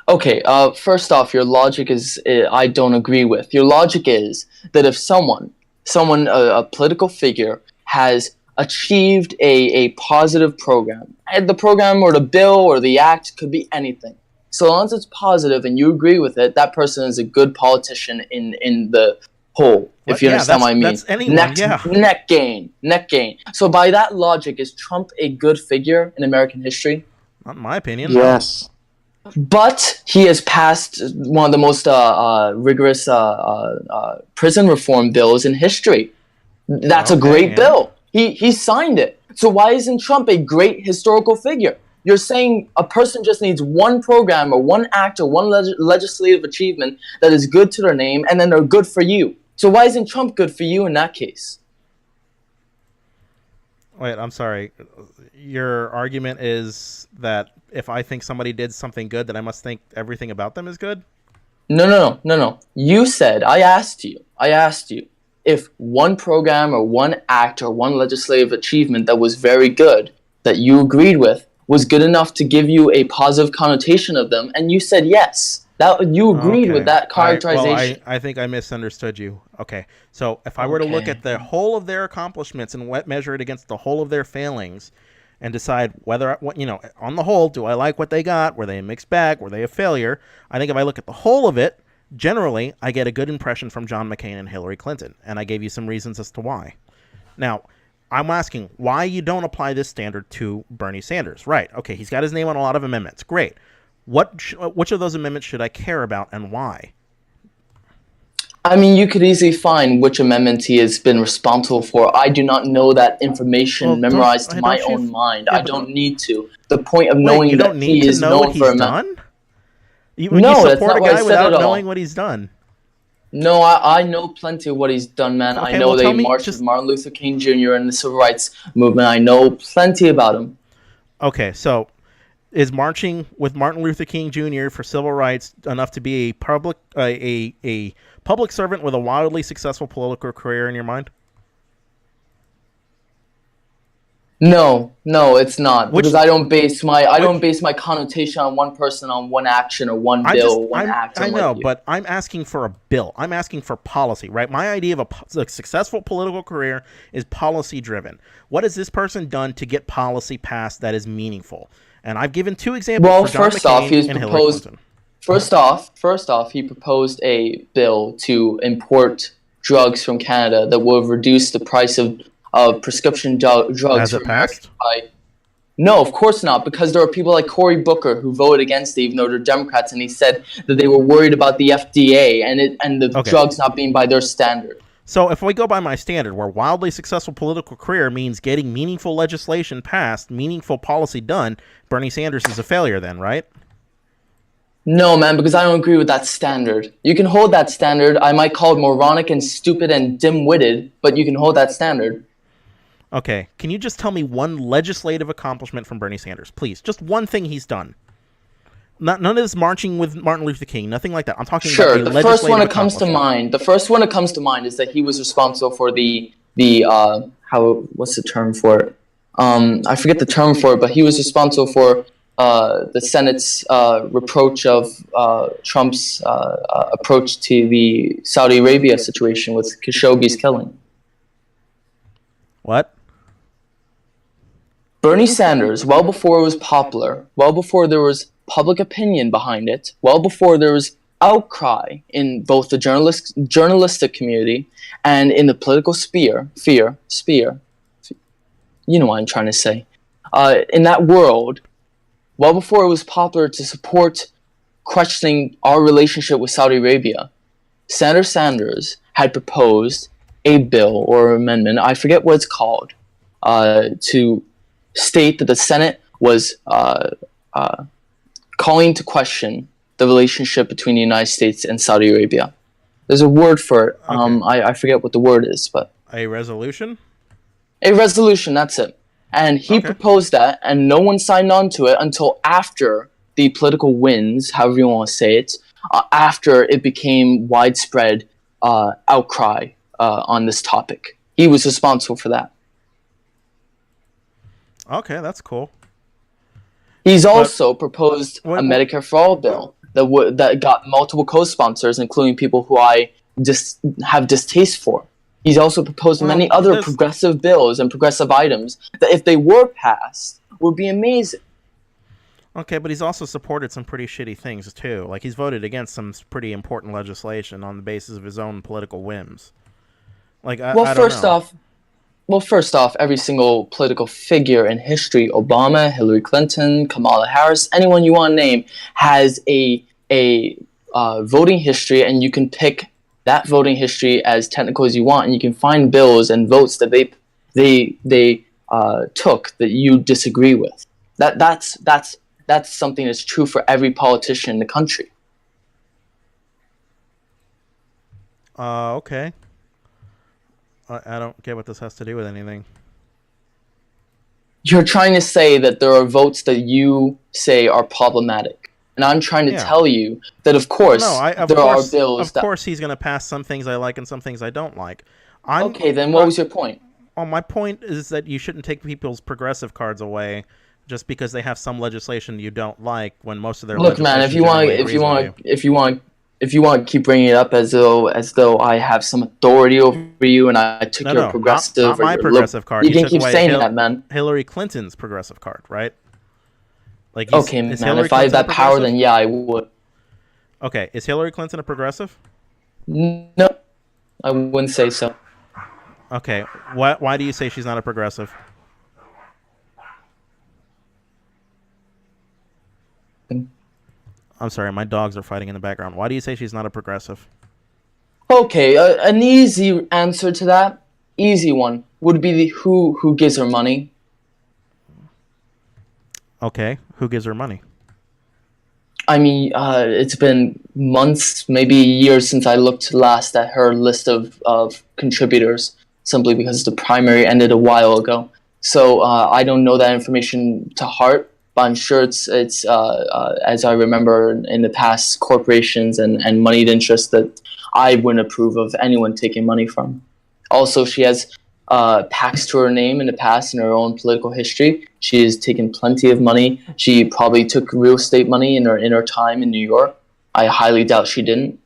Speaker 1: Okay, first off, your logic is I don't agree with. Your logic is that if someone, a political figure, has achieved a positive program, and the program or the bill or the act could be anything. So long as it's positive and you agree with it, that person is a good politician in the whole. If you understand what I mean.
Speaker 2: That's anyone,
Speaker 1: Neck gain. So by that logic, is Trump a good figure in American history?
Speaker 2: Not in my opinion.
Speaker 3: Yes.
Speaker 1: But he has passed one of the most rigorous prison reform bills in history. That's a great bill. He signed it. So why isn't Trump a great historical figure? You're saying a person just needs one program or one act or one legislative achievement that is good to their name, and then they're good for you So why isn't Trump good for you in that case?
Speaker 2: Wait, I'm sorry. Your argument is that if I think somebody did something good, then I must think everything about them is good?
Speaker 1: No. You said, I asked you if one program or one act or one legislative achievement that was very good, that you agreed with, was good enough to give you a positive connotation of them, and you said yes. That you agreed with
Speaker 2: Okay.
Speaker 1: that characterization.
Speaker 2: I think I misunderstood you. Okay. So if I were to look
Speaker 1: Okay.
Speaker 2: at the whole of their accomplishments and measure it against the whole of their failings and decide whether, on the whole, do I like what they got? Were they a mixed bag? Were they a failure? I think if I look at the whole of it, generally, I get a good impression from John McCain and Hillary Clinton. And I gave you some reasons as to why. Now, I'm asking why you don't apply this standard to Bernie Sanders. Right. Okay. He's got his name on a lot of amendments. Great. Which of those amendments should I care about and why?
Speaker 1: I mean, you could easily find which amendment he has been responsible for. I do not know that information memorized to my own mind. I don't need to. The point of knowing that he is known for
Speaker 2: done? You
Speaker 1: No, that's
Speaker 2: support
Speaker 1: not
Speaker 2: a
Speaker 1: what I
Speaker 2: guy
Speaker 1: said
Speaker 2: without
Speaker 1: at all.
Speaker 2: knowing what he's done.
Speaker 1: No, I know plenty of what he's done, man. I
Speaker 2: Okay,
Speaker 1: know
Speaker 2: well,
Speaker 1: they
Speaker 2: tell me
Speaker 1: marched
Speaker 2: just-
Speaker 1: with Martin Luther King Jr. and the Civil Rights Movement. I know plenty about him.
Speaker 2: Okay, so is marching with Martin Luther King Jr. for civil rights enough to be a public servant with a wildly successful political career in your mind?
Speaker 1: No, it's not. Because I don't base my connotation on one person, on one action, or one bill, one act.
Speaker 2: I know, but I'm asking for a bill. I'm asking for policy, right? My idea of a successful political career is policy driven. What has this person done to get policy passed that is meaningful? And I've given two examples
Speaker 1: Well,
Speaker 2: for John
Speaker 1: first
Speaker 2: McCain
Speaker 1: off, he's
Speaker 2: and Hillary
Speaker 1: proposed.
Speaker 2: Clinton.
Speaker 1: First off, he proposed a bill to import drugs from Canada that would reduce the price of prescription drugs.
Speaker 2: Has it passed?
Speaker 1: No, of course not, because there are people like Cory Booker who voted against it, even though they're Democrats, and he said that they were worried about the FDA and the drugs not being by their standard.
Speaker 2: So if we go by my standard, where wildly successful political career means getting meaningful legislation passed, meaningful policy done, Bernie Sanders is a failure then, right?
Speaker 1: No, man, because I don't agree with that standard. You can hold that standard. I might call it moronic and stupid and dim-witted, but you can hold that standard.
Speaker 2: Okay, can you just tell me one legislative accomplishment from Bernie Sanders, please? Just one thing he's done. None of this marching with Martin Luther King, nothing like that. I'm talking about
Speaker 1: the first one that comes to mind. The first one that comes to mind is that he was responsible for what's the term for it? I forget the term for it, but he was responsible for the Senate's reproach of Trump's approach to the Saudi Arabia situation with Khashoggi's killing.
Speaker 2: What?
Speaker 1: Bernie Sanders, well before it was popular, well before there was public opinion behind it, well before there was outcry in both the journalistic community and in the political sphere, you know what I'm trying to say. In that world, well before it was popular to support questioning our relationship with Saudi Arabia, Senator Sanders had proposed a bill or amendment, I forget what it's called, to state that the Senate was calling to question the relationship between the United States and Saudi Arabia. There's a word for it.
Speaker 2: Okay.
Speaker 1: I forget what the word is, but
Speaker 2: A resolution?
Speaker 1: a resolution, that's it. And he proposed that, and no one signed on to it until after the political winds, however you want to say it, after it became widespread outcry on this topic. He was responsible for that.
Speaker 2: Okay, that's cool.
Speaker 1: He's also proposed a Medicare for All bill that got multiple co-sponsors, including people who I just have distaste for. He's also proposed many other progressive bills and progressive items that, if they were passed, would be amazing.
Speaker 2: Okay, but he's also supported some pretty shitty things, too. Like, he's voted against some pretty important legislation on the basis of his own political whims. Like, I don't know.
Speaker 1: First off, every single political figure in history, Obama, Hillary Clinton, Kamala Harris, anyone you want to name, has a voting history, and you can pick that voting history as technical as you want, and you can find bills and votes that they took that you disagree with. That's something that's true for every politician in the country.
Speaker 2: Okay. I don't get what this has to do with anything.
Speaker 1: You're trying to say that there are votes that you say are problematic. And I'm trying to tell you that, of course, are bills
Speaker 2: Of course he's going to pass some things I like and some things I don't like.
Speaker 1: Okay, then what was your point?
Speaker 2: Well, my point is that you shouldn't take people's progressive cards away just because they have some legislation you don't like when most of their
Speaker 1: Look, man, if you want to keep bringing it up as though I have some authority over you and I took your progressive,
Speaker 2: not my progressive card.
Speaker 1: You can keep saying that, man.
Speaker 2: Hillary Clinton's progressive card, right? Like,
Speaker 1: okay, man. If I had that power, then yeah, I would.
Speaker 2: Okay, is Hillary Clinton a progressive?
Speaker 1: No, I wouldn't say so.
Speaker 2: Okay, why do you say she's not a progressive? I'm sorry, my dogs are fighting in the background. Why do you say she's not a progressive?
Speaker 1: Okay, an easy answer to that, easy one, would be the who gives her money.
Speaker 2: Okay, who gives her money?
Speaker 1: I mean, it's been months, maybe years since I looked last at her list of contributors, simply because the primary ended a while ago. So I don't know that information to heart, but I'm sure it's as I remember in the past, corporations and moneyed interests that I wouldn't approve of anyone taking money from. Also, she has PACs to her name in the past in her own political history. She has taken plenty of money. She probably took real estate money in her time in New York. I highly doubt she didn't.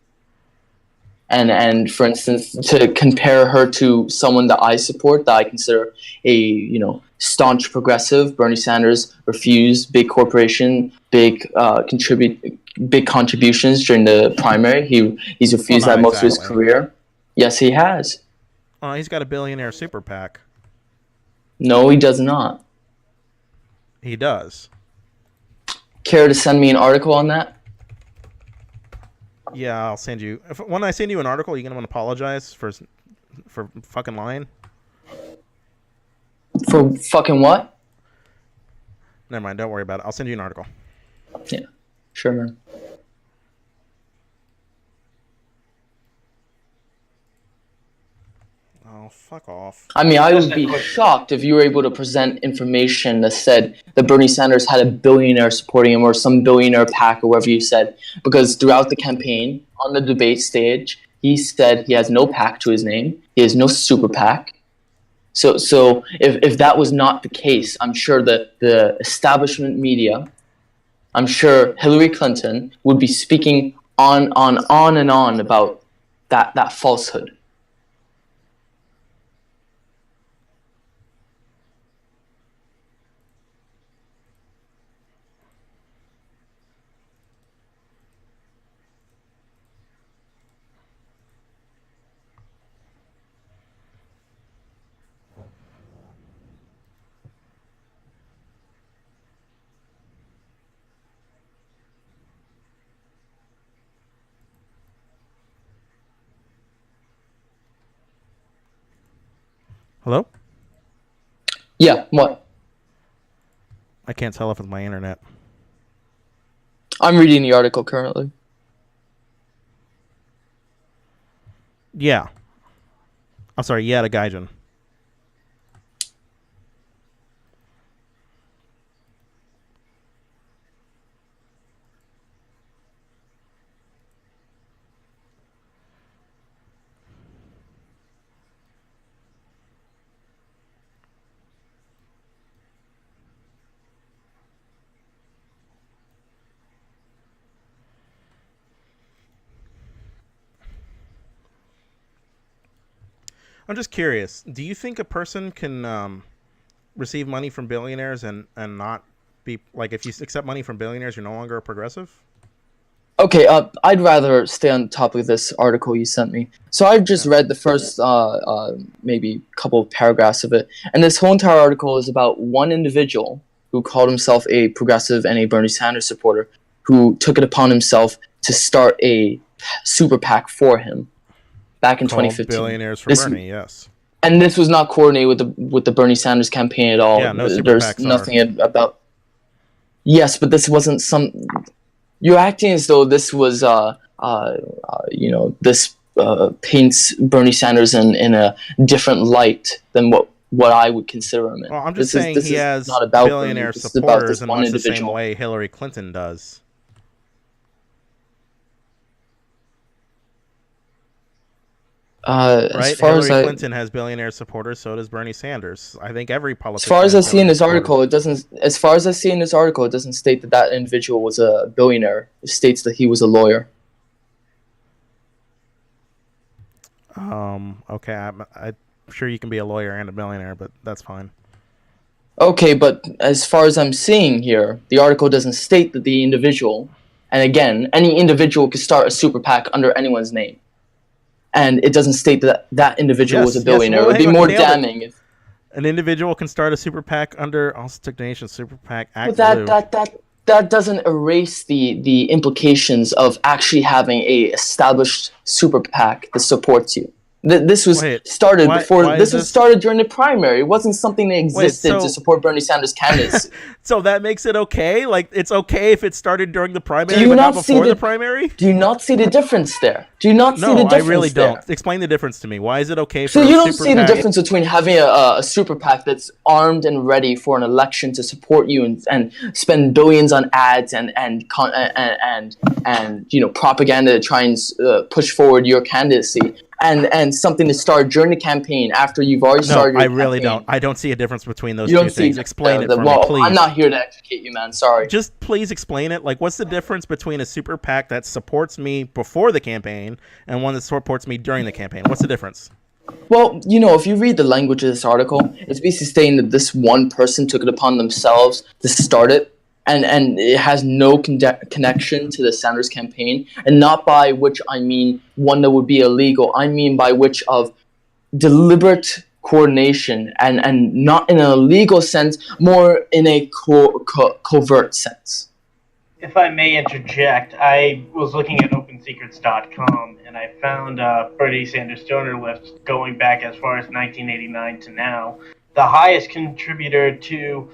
Speaker 1: And for instance, to compare her to someone that I support, that I consider a staunch progressive, Bernie Sanders refused big corporation, big contributions during the primary. He's refused that most of his career. Yes, he has.
Speaker 2: He's got a billionaire super PAC.
Speaker 1: No, he does not.
Speaker 2: He does.
Speaker 1: Care to send me an article on that?
Speaker 2: Yeah, I'll send you. When I send you an article, you're gonna want to apologize for fucking lying.
Speaker 1: For fucking what?
Speaker 2: Never mind. Don't worry about it. I'll send you an article.
Speaker 1: Yeah, sure, man.
Speaker 2: Oh, fuck off.
Speaker 1: I mean, I would be shocked if you were able to present information that said that Bernie Sanders had a billionaire supporting him or some billionaire PAC or whatever you said. Because throughout the campaign, on the debate stage, he said he has no PAC to his name. He has no super PAC. So if that was not the case, I'm sure that the establishment media, I'm sure Hillary Clinton would be speaking on and on about that falsehood.
Speaker 2: Hello?
Speaker 1: Yeah, what?
Speaker 2: I can't tell if it's my internet.
Speaker 1: I'm reading the article currently.
Speaker 2: Yeah. I'm sorry, yeah, the Gaijin. I'm just curious. Do you think a person can receive money from billionaires and not be like, if you accept money from billionaires, you're no longer a progressive?
Speaker 1: Okay, I'd rather stay on top of this article you sent me. So I've just read the first maybe couple of paragraphs of it, and this whole entire article is about one individual who called himself a progressive and a Bernie Sanders supporter, who took it upon himself to start a super PAC for him back in 2015.
Speaker 2: Billionaires for Bernie, yes.
Speaker 1: And this was not coordinated with the Bernie Sanders campaign at all.
Speaker 2: Yeah, no super
Speaker 1: There's
Speaker 2: PACs
Speaker 1: nothing about. Yes, but this wasn't some. You're acting as though this was, this paints Bernie Sanders in a different light than what I would consider him in.
Speaker 2: Well, I'm just saying he has
Speaker 1: not about
Speaker 2: billionaire
Speaker 1: Bernie, this is about
Speaker 2: supporters
Speaker 1: this
Speaker 2: in
Speaker 1: one
Speaker 2: much the same
Speaker 1: individual.
Speaker 2: way Hillary Clinton does.
Speaker 1: As
Speaker 2: Right?
Speaker 1: far
Speaker 2: Hillary
Speaker 1: as
Speaker 2: Clinton has billionaire supporters, so does Bernie Sanders. I think every
Speaker 1: as
Speaker 2: politician.
Speaker 1: far as I
Speaker 2: has
Speaker 1: see in this
Speaker 2: billionaire
Speaker 1: article, it doesn't. As far as I see in this article, it doesn't state that that individual was a billionaire. It states that he was a lawyer.
Speaker 2: supporters. Okay, I'm sure you can be a lawyer and a billionaire, but that's fine.
Speaker 1: Okay, but as far as I'm seeing here, the article doesn't state that the individual, and again, any individual could start a super PAC under anyone's name, and it doesn't state that that individual was a billionaire.
Speaker 2: well,
Speaker 1: it would be
Speaker 2: hang on,
Speaker 1: more
Speaker 2: you nailed it.
Speaker 1: damning if.
Speaker 2: An individual can start a super PAC under also took donation super PAC Act
Speaker 1: But
Speaker 2: Blue.
Speaker 1: that doesn't erase the implications of actually having a established super PAC that supports you. This was
Speaker 2: Wait,
Speaker 1: started
Speaker 2: why
Speaker 1: before.
Speaker 2: is
Speaker 1: This was
Speaker 2: this-
Speaker 1: started during the primary. It wasn't something that existed
Speaker 2: so-
Speaker 1: to support Bernie Sanders' candidacy.
Speaker 2: So that makes it okay? Like, it's okay if it started during the primary,
Speaker 1: Do you
Speaker 2: but not
Speaker 1: not see
Speaker 2: before the
Speaker 1: the-
Speaker 2: primary?
Speaker 1: Do you not see the difference there? Do you not see the
Speaker 2: No, I
Speaker 1: difference
Speaker 2: really
Speaker 1: there?
Speaker 2: don't. Explain the difference to me. Why is it okay for
Speaker 1: So
Speaker 2: a
Speaker 1: you don't
Speaker 2: super
Speaker 1: see the
Speaker 2: PAC?
Speaker 1: difference between having a super PAC that's armed and ready for an election to support you and spend billions on ads and propaganda to try and push forward your candidacy, and something to start during the campaign after you've already
Speaker 2: No,
Speaker 1: started your
Speaker 2: I really
Speaker 1: campaign.
Speaker 2: don't. I don't see a difference between those
Speaker 1: You
Speaker 2: two
Speaker 1: don't see
Speaker 2: things. Explain it for
Speaker 1: well,
Speaker 2: me, please.
Speaker 1: I'm not here to educate you, man. Sorry.
Speaker 2: Just please explain it. Like, what's the difference between a super PAC that supports me before the campaign and one that supports me during the campaign? What's the difference?
Speaker 1: Well, if you read the language of this article, it's basically saying that this one person took it upon themselves to start it, and it has no connection to the Sanders campaign, and not by which I mean one that would be illegal. I mean by which of deliberate coordination, and not in a legal sense, more in a covert sense.
Speaker 4: If I may interject, I was looking at OpenSecrets.com and I found Bernie Sanders donor list going back as far as 1989 to now. The highest contributor to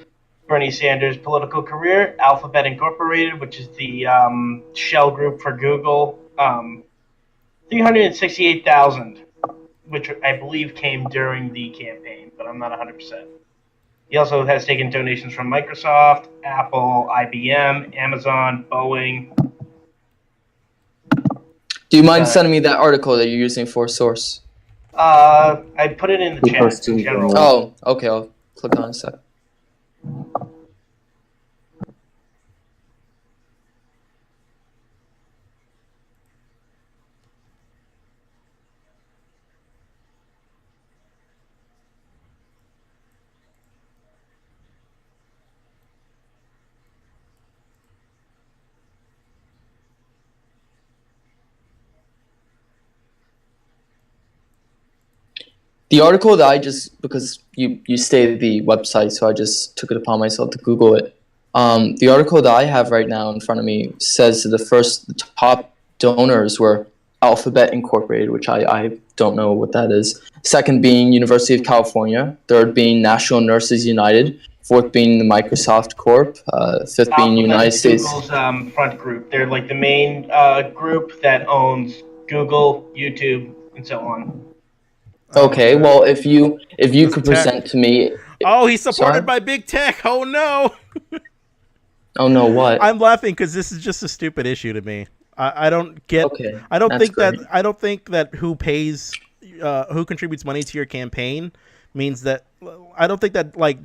Speaker 4: Bernie Sanders' political career, Alphabet Incorporated, which is the shell group for Google, 368,000, which I believe came during the campaign, but I'm not 100%. He also has taken donations from Microsoft, Apple, IBM, Amazon, Boeing.
Speaker 1: Do you mind sending me that article that you're using for a source?
Speaker 4: I put it in the chat in general.
Speaker 1: Oh, okay. I'll click on it a sec. The article that I just, because you stated the website, so I just took it upon myself to Google it. The article that I have right now in front of me says that the top donors were Alphabet Incorporated, which I don't know what that is. Second being University of California. Third being National Nurses United. Fourth being the Microsoft Corp. Fifth being United States.
Speaker 4: Google's front group. They're like the main group that owns Google, YouTube, and so on.
Speaker 1: Okay, well, if you could
Speaker 2: tech.
Speaker 1: present to me.
Speaker 2: Oh, he's supported
Speaker 1: Sorry?
Speaker 2: by big tech. Oh no!
Speaker 1: Oh no, what?
Speaker 2: I'm laughing because this is just a stupid issue to me. I don't get.
Speaker 1: Okay,
Speaker 2: I don't
Speaker 1: that's
Speaker 2: think
Speaker 1: great.
Speaker 2: that. I don't think that who contributes money to your campaign means that. I don't think that like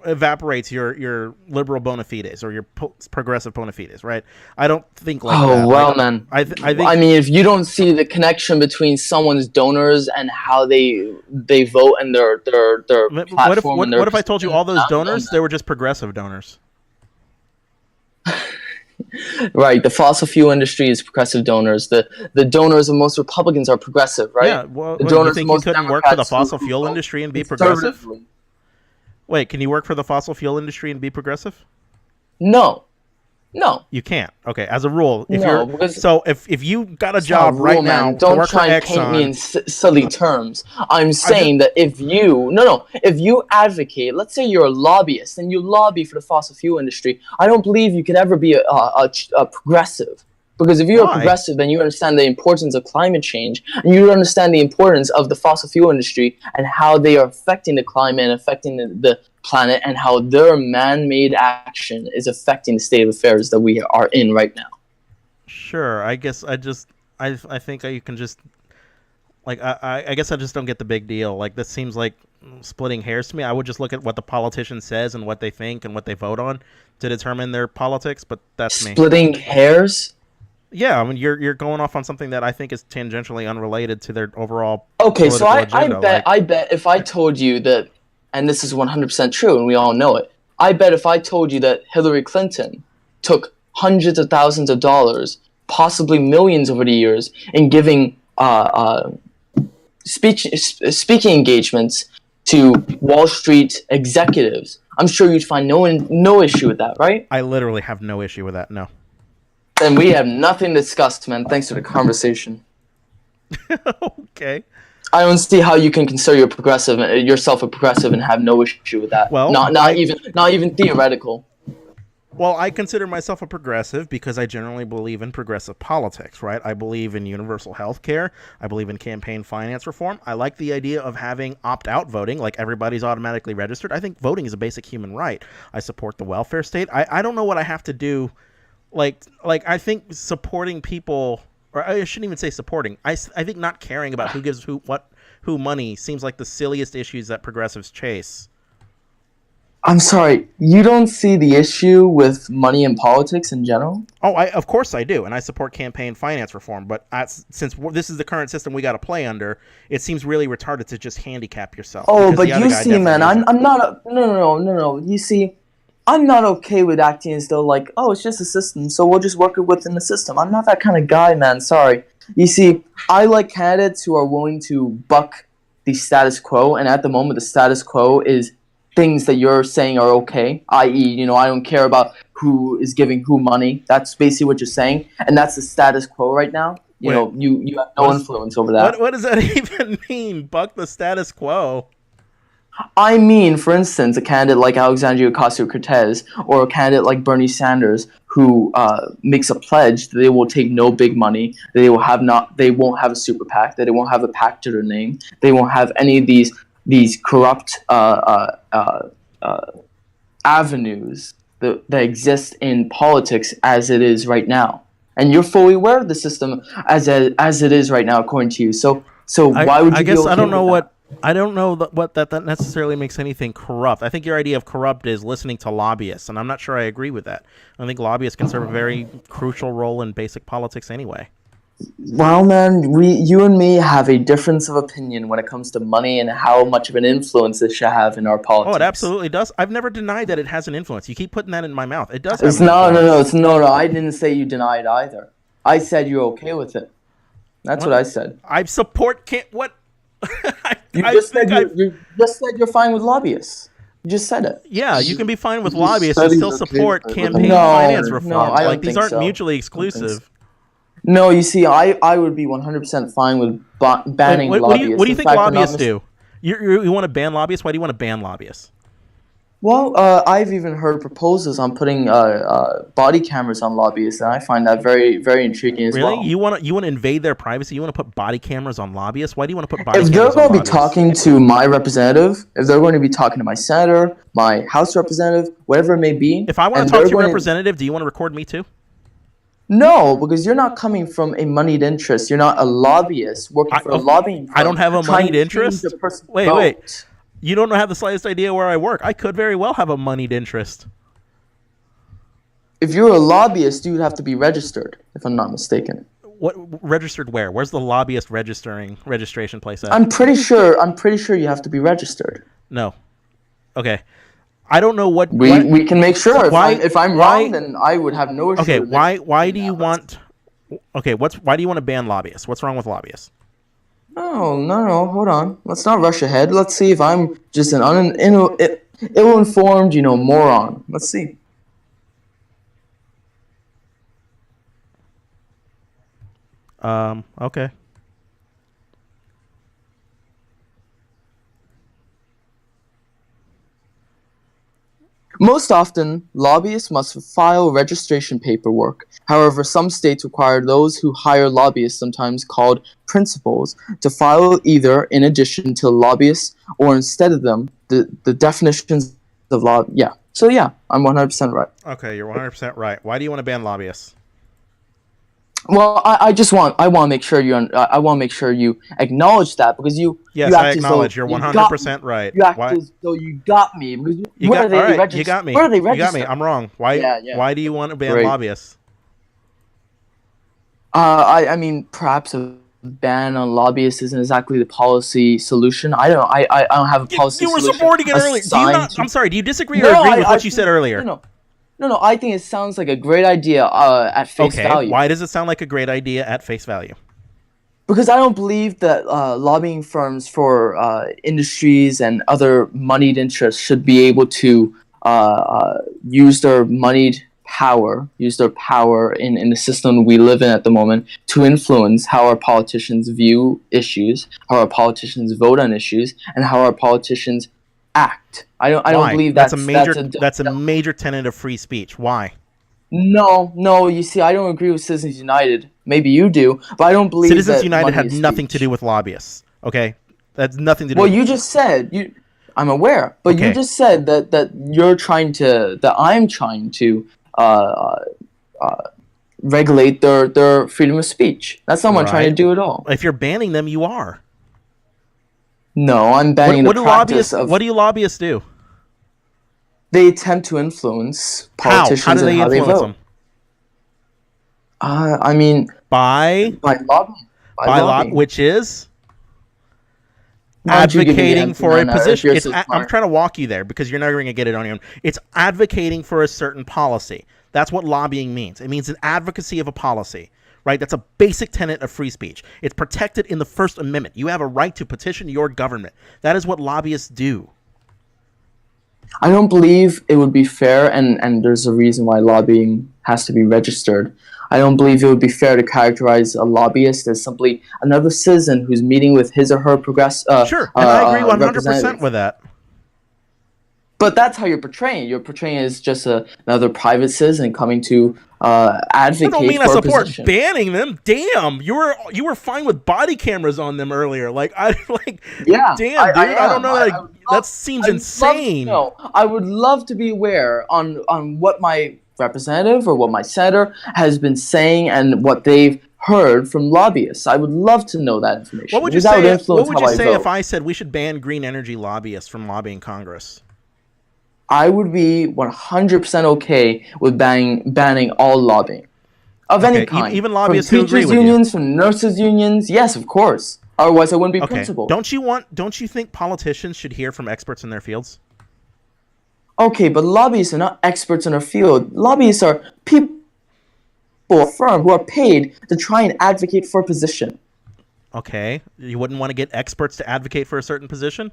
Speaker 2: evaporates your liberal bona fides or your progressive bona fides, right? I don't think like that.
Speaker 1: Oh well,
Speaker 2: Like,
Speaker 1: man.
Speaker 2: I think.
Speaker 1: I mean, if you don't see the connection between someone's donors and how they vote and their platform and their
Speaker 2: What if I told you all those
Speaker 1: I don't know,
Speaker 2: donors
Speaker 1: man.
Speaker 2: they were just progressive donors?
Speaker 1: Right, the fossil fuel industry is progressive donors. The donors of most Republicans are progressive, right?
Speaker 2: Yeah. Well,
Speaker 1: The
Speaker 2: you
Speaker 1: donors
Speaker 2: think
Speaker 1: of
Speaker 2: you
Speaker 1: most
Speaker 2: couldn't work for the
Speaker 1: Democrats who
Speaker 2: fossil fuel
Speaker 1: vote
Speaker 2: industry and be progressive?
Speaker 1: conservatively.
Speaker 2: Wait, can you work for the fossil fuel industry and be progressive?
Speaker 1: No.
Speaker 2: You can't. Okay, as a rule, if
Speaker 1: No,
Speaker 2: you're
Speaker 1: because
Speaker 2: so if you got a
Speaker 1: It's not
Speaker 2: job
Speaker 1: a
Speaker 2: right
Speaker 1: rule,
Speaker 2: now
Speaker 1: man.
Speaker 2: to
Speaker 1: Don't
Speaker 2: work for
Speaker 1: try and paint me in
Speaker 2: Exxon,
Speaker 1: silly terms. I'm saying that if you advocate, let's say you're a lobbyist and you lobby for the fossil fuel industry, I don't believe you could ever be a progressive. Because if you're a
Speaker 2: Why?
Speaker 1: progressive, then you understand the importance of climate change, and you understand the importance of the fossil fuel industry and how they are affecting the climate and affecting the planet, and how their man-made action is affecting the state of affairs that we are in right now.
Speaker 2: Sure. I guess I think you can just like I guess I just don't get the big deal. Like this seems like splitting hairs to me. I would just look at what the politician says and what they think and what they vote on to determine their politics. But that's me.
Speaker 1: Splitting hairs.
Speaker 2: Yeah, I mean you're going off on something that I think is tangentially unrelated to their overall.
Speaker 1: Okay, so
Speaker 2: political
Speaker 1: I
Speaker 2: agenda.
Speaker 1: bet
Speaker 2: Like,
Speaker 1: I bet if I told you that, and this is 100% true, and we all know it. I bet if I told you that Hillary Clinton took hundreds of thousands of dollars, possibly millions over the years, in giving speaking engagements to Wall Street executives, I'm sure you'd find no issue with that, right?
Speaker 2: I literally have no issue with that. No.
Speaker 1: Then we have nothing to discuss, man. Thanks for the conversation.
Speaker 2: Okay.
Speaker 1: I don't see how you can consider yourself a progressive and have no issue with that.
Speaker 2: Well,
Speaker 1: not even theoretical.
Speaker 2: Well, I consider myself a progressive because I generally believe in progressive politics, right? I believe in universal health care. I believe in campaign finance reform. I like the idea of having opt-out voting, like everybody's automatically registered. I think voting is a basic human right. I support the welfare state. I don't know what I have to do. Like I think supporting people, or I shouldn't even say supporting. I think not caring about who gives who money seems like the silliest issues that progressives chase.
Speaker 1: I'm sorry, you don't see the issue with money in politics in general?
Speaker 2: Oh, of course I do, and I support campaign finance reform. But since this is the current system we got to play under, it seems really retarded to just handicap yourself.
Speaker 1: Oh, but you see, man, I'm not. No. You see, I'm not okay with acting as though like, oh, it's just a system, so we'll just work it within the system. I'm not that kind of guy, man. Sorry. You see, I like candidates who are willing to buck the status quo, and at the moment, the status quo is things that you're saying are okay, i.e., I don't care about who is giving who money. That's basically what you're saying, and that's the status quo right now. You have no influence over that.
Speaker 2: What does that even mean? Buck the status quo?
Speaker 1: I mean, for instance, a candidate like Alexandria Ocasio-Cortez or a candidate like Bernie Sanders who makes a pledge that they will take no big money, that they won't have a super PAC, that they won't have a PAC to their name, they won't have any of these corrupt avenues that exist in politics as it is right now. And you're fully aware of the system as it is right now, according to you. So why would you?
Speaker 2: I guess
Speaker 1: okay
Speaker 2: I don't know
Speaker 1: with
Speaker 2: what. I don't know what that necessarily makes anything corrupt. I think your idea of corrupt is listening to lobbyists, and I'm not sure I agree with that. I think lobbyists can serve a very crucial role in basic politics anyway.
Speaker 1: Well, man, you and me have a difference of opinion when it comes to money and how much of an influence it should have in our politics.
Speaker 2: Oh, it absolutely does. I've never denied that it has an influence. You keep putting that in my mouth. It does.
Speaker 1: No. I didn't say you denied either. I said you're okay with it. That's what I said.
Speaker 2: I support what?
Speaker 1: You just said you're fine with lobbyists. You just said it.
Speaker 2: Yeah, you can be fine with lobbyists and still support campaign finance reform.
Speaker 1: I
Speaker 2: these aren't mutually exclusive.
Speaker 1: No, you see, I would be 100% fine with banning lobbyists.
Speaker 2: What do you think lobbyists do? You want to ban lobbyists? Why do you want to ban lobbyists?
Speaker 1: Well, I've even heard proposals on putting body cameras on lobbyists, and I find that very, very intriguing as well.
Speaker 2: Really? You want to invade their privacy? You want to put body cameras on lobbyists? Why do you want to put body cameras on
Speaker 1: lobbyists? If they're going to be
Speaker 2: lobbyists?
Speaker 1: talking to my representative, if they're going to be talking to my senator, my House representative, whatever it may be...
Speaker 2: If I want to talk to your representative, do you want to record me too?
Speaker 1: No, because you're not coming from a moneyed interest. You're not a lobbyist working for a lobbying firm.
Speaker 2: I don't have a moneyed interest? Wait. You don't have the slightest idea where I work. I could very well have a moneyed interest.
Speaker 1: If you're a lobbyist, you would have to be registered, if I'm not mistaken.
Speaker 2: What registered where? Where's the lobbyist registration place at?
Speaker 1: I'm pretty sure you have to be registered.
Speaker 2: No. Okay. I don't know what
Speaker 1: we can make sure. If I'm wrong, then I would have no issue.
Speaker 2: Okay, why do you want to ban lobbyists? What's wrong with lobbyists?
Speaker 1: No, hold on. Let's not rush ahead. Let's see if I'm just an ill-informed, moron. Let's see.
Speaker 2: Okay.
Speaker 1: Most often, lobbyists must file registration paperwork. However, some states require those who hire lobbyists, sometimes called principals, to file either in addition to lobbyists or instead of them. The definitions of law. Yeah. So yeah, I'm 100% right.
Speaker 2: Okay, you're 100% right. Why do you want to ban lobbyists?
Speaker 1: Well, I want to make sure I want to make sure you acknowledge that because
Speaker 2: Yes,
Speaker 1: you
Speaker 2: I acknowledge you're 100% right.
Speaker 1: You act
Speaker 2: Why?
Speaker 1: as though you got me because
Speaker 2: You
Speaker 1: where
Speaker 2: got,
Speaker 1: are they
Speaker 2: all right,
Speaker 1: registered?
Speaker 2: you got me.
Speaker 1: Where are they
Speaker 2: You got
Speaker 1: registered?
Speaker 2: me. I'm wrong. Why?
Speaker 1: Yeah.
Speaker 2: Why do you want to ban
Speaker 1: Great.
Speaker 2: lobbyists?
Speaker 1: I mean, perhaps a ban on lobbyists isn't exactly the policy solution. I don't have a policy
Speaker 2: You were
Speaker 1: solution.
Speaker 2: supporting it earlier. I'm sorry. Do you disagree or agree with what you said earlier?
Speaker 1: No. I think it sounds like a great idea at face value.
Speaker 2: Why does it sound like a great idea at face value?
Speaker 1: Because I don't believe that lobbying firms for industries and other moneyed interests should be able to use their power in the system we live in at the moment to influence how our politicians view issues, how our politicians vote on issues, and how our politicians act. I don't believe that's
Speaker 2: a major tenet of free speech. Why?
Speaker 1: No. You see, I don't agree with Citizens United. Maybe you do, but I don't believe
Speaker 2: Citizens
Speaker 1: that
Speaker 2: United had
Speaker 1: money is
Speaker 2: nothing to
Speaker 1: speech.
Speaker 2: do with lobbyists. Okay, that's nothing to do.
Speaker 1: Well,
Speaker 2: with
Speaker 1: you just said I'm aware, but
Speaker 2: Okay.
Speaker 1: you just said that I'm trying to regulate their freedom of speech. That's not what I'm trying to
Speaker 2: Right.
Speaker 1: do at all.
Speaker 2: If you're banning them, you are.
Speaker 1: No, I'm banning
Speaker 2: What
Speaker 1: the
Speaker 2: do
Speaker 1: practice
Speaker 2: lobbyists?
Speaker 1: of.
Speaker 2: What do lobbyists do?
Speaker 1: They attempt to influence
Speaker 2: How?
Speaker 1: politicians
Speaker 2: How do they
Speaker 1: and how
Speaker 2: influence
Speaker 1: they vote.
Speaker 2: them?
Speaker 1: I mean,
Speaker 2: By
Speaker 1: lobbying. By lobbying.
Speaker 2: which is
Speaker 1: Why don't you give me the
Speaker 2: advocating
Speaker 1: answer,
Speaker 2: for a
Speaker 1: man, if
Speaker 2: position.
Speaker 1: you're
Speaker 2: It's
Speaker 1: so
Speaker 2: I'm
Speaker 1: smart?
Speaker 2: trying to walk you there because you're not going to get it on your own. It's advocating for a certain policy. That's what lobbying means. It means an advocacy of a policy, right? That's a basic tenet of free speech. It's protected in the First Amendment. You have a right to petition your government. That is what lobbyists do.
Speaker 1: I don't believe it would be fair, and there's a reason why lobbying has to be registered. I don't believe it would be fair to characterize a lobbyist as simply another citizen who's meeting with his or her
Speaker 2: Sure, and I agree 100%
Speaker 1: representative.
Speaker 2: with that.
Speaker 1: But that's how you're portraying. You're portraying as just another private citizen coming to advocate
Speaker 2: I don't mean
Speaker 1: for
Speaker 2: I
Speaker 1: a
Speaker 2: support
Speaker 1: position.
Speaker 2: banning them. Damn, you were fine with body cameras on them earlier. Like
Speaker 1: Yeah,
Speaker 2: damn, dude. I don't know. That seems
Speaker 1: I'd
Speaker 2: insane.
Speaker 1: I would love to be aware on what my representative or what my senator has been saying and what they've heard from lobbyists. I would love to know that information.
Speaker 2: What would you
Speaker 1: because that
Speaker 2: say?
Speaker 1: would influence
Speaker 2: What would
Speaker 1: how
Speaker 2: you
Speaker 1: I
Speaker 2: say
Speaker 1: vote.
Speaker 2: if I said we should ban green energy lobbyists from lobbying Congress?
Speaker 1: I would be 100% okay with banning all lobbying of any kind.
Speaker 2: Even lobbyists
Speaker 1: from
Speaker 2: who agree
Speaker 1: teachers'
Speaker 2: with you.
Speaker 1: unions, from nurses' unions. Yes, of course. Otherwise, I wouldn't be principal.
Speaker 2: Don't you think politicians should hear from experts in their fields?
Speaker 1: Okay, but lobbyists are not experts in their field. Lobbyists are people, a firm who are paid to try and advocate for a position.
Speaker 2: Okay, you wouldn't want to get experts to advocate for a certain position?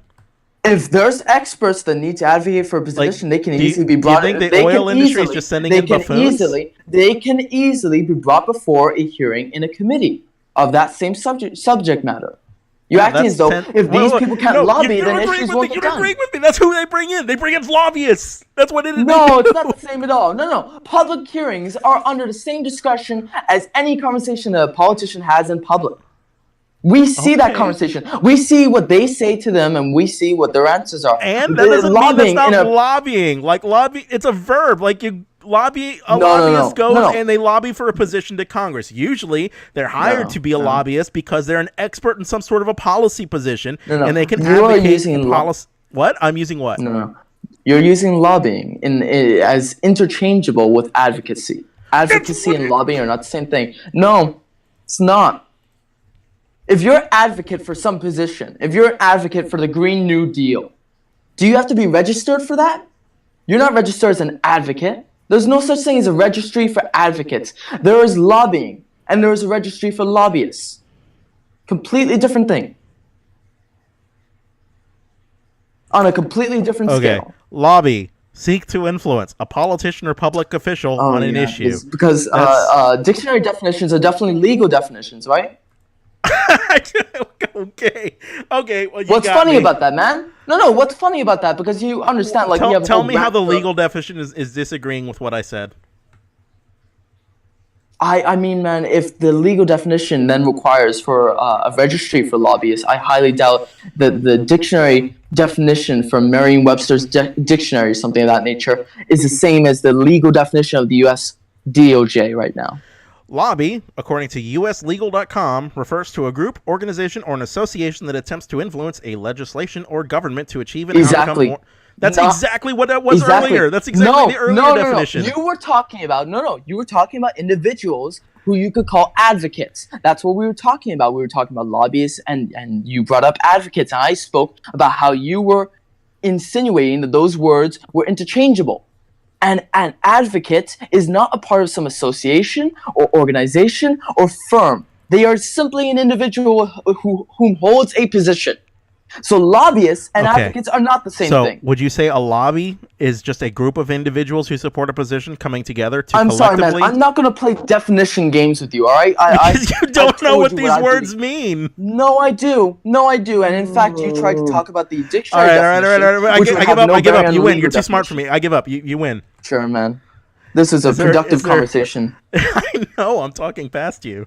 Speaker 1: If there's experts that need to advocate for a position, they can
Speaker 2: do you-
Speaker 1: easily be
Speaker 2: do you
Speaker 1: brought.
Speaker 2: think the
Speaker 1: they
Speaker 2: oil
Speaker 1: can
Speaker 2: industry is
Speaker 1: easily-
Speaker 2: just sending
Speaker 1: they
Speaker 2: in
Speaker 1: can
Speaker 2: buffoons?
Speaker 1: They can easily be brought before a hearing in a committee of that same subject matter. You're acting as though if these people can't lobby, then issues won't get
Speaker 2: You're
Speaker 1: done.
Speaker 2: agreeing with me. That's who they bring in. They bring in lobbyists. That's what it is.
Speaker 1: No, it's not the same at all. No. Public hearings are under the same discussion as any conversation a politician has in public. We see that
Speaker 2: Okay.
Speaker 1: conversation. We see what they say to them, and we see what their answers are.
Speaker 2: And that doesn't mean that's
Speaker 1: Lobbying
Speaker 2: not
Speaker 1: in a-
Speaker 2: lobbying. Like lobby, it's a verb. Like you lobby,
Speaker 1: No,
Speaker 2: lobbyist goes
Speaker 1: no.
Speaker 2: and they lobby for a position to Congress. Usually, they're hired
Speaker 1: No,
Speaker 2: to be a
Speaker 1: no.
Speaker 2: lobbyist because they're an expert in some sort of a policy position,
Speaker 1: No.
Speaker 2: and they can
Speaker 1: You are
Speaker 2: advocate
Speaker 1: using
Speaker 2: policy. What? I'm using what?
Speaker 1: No. You're using lobbying as interchangeable with advocacy. Advocacy and lobbying are not the same thing. No, it's not. If you're an advocate for some position, if you're an advocate for the Green New Deal, do you have to be registered for that? You're not registered as an advocate. There's no such thing as a registry for advocates. There is lobbying, and there is a registry for lobbyists. Completely different thing. On a completely different
Speaker 2: Okay.
Speaker 1: scale.
Speaker 2: Lobby. Seek to influence a politician or public official on an issue.
Speaker 1: Because
Speaker 2: That's-
Speaker 1: dictionary definitions are definitely legal definitions, right?
Speaker 2: Okay. Well, you
Speaker 1: What's
Speaker 2: got
Speaker 1: funny
Speaker 2: me.
Speaker 1: about that, man? No. What's funny about that? Because you understand, like, we have a
Speaker 2: Tell
Speaker 1: whole
Speaker 2: me how the
Speaker 1: rap-
Speaker 2: legal definition is disagreeing with what I said.
Speaker 1: I mean, man, if the legal definition then requires for a registry for lobbyists, I highly doubt that the dictionary definition from Merriam-Webster's dictionary, something of that nature, is the same as the legal definition of the U.S. DOJ right now.
Speaker 2: Lobby, according to uslegal.com, refers to a group, organization, or an association that attempts to influence a legislation or government to achieve an
Speaker 1: Exactly.
Speaker 2: outcome. That's
Speaker 1: Not-
Speaker 2: exactly what that was
Speaker 1: Exactly.
Speaker 2: earlier. That's exactly the earlier definition.
Speaker 1: You were talking about You were talking about individuals who you could call advocates. That's what we were talking about. We were talking about lobbyists, and you brought up advocates, and I spoke about how you were insinuating that those words were interchangeable. And an advocate is not a part of some association or organization or firm. They are simply an individual who holds a position. So lobbyists and
Speaker 2: Okay.
Speaker 1: advocates are not the same
Speaker 2: So,
Speaker 1: thing.
Speaker 2: would you say a lobby is just a group of individuals who support a position coming together to
Speaker 1: I'm sorry,
Speaker 2: collectively?
Speaker 1: man. I'm not going to play definition games with you, all right?
Speaker 2: Because you don't know what these
Speaker 1: I
Speaker 2: words mean.
Speaker 1: No, I do. And in fact, you tried to talk about the
Speaker 2: All
Speaker 1: dictionary
Speaker 2: right.
Speaker 1: definition, which would
Speaker 2: I
Speaker 1: have
Speaker 2: give up.
Speaker 1: no
Speaker 2: I give
Speaker 1: bearing
Speaker 2: up.
Speaker 1: on
Speaker 2: You
Speaker 1: the
Speaker 2: win.
Speaker 1: legal
Speaker 2: You're too smart for
Speaker 1: definition.
Speaker 2: me. I give up. You win.
Speaker 1: Sure, man. This is a
Speaker 2: Is there-
Speaker 1: productive
Speaker 2: is there-
Speaker 1: conversation.
Speaker 2: I know. I'm talking past you.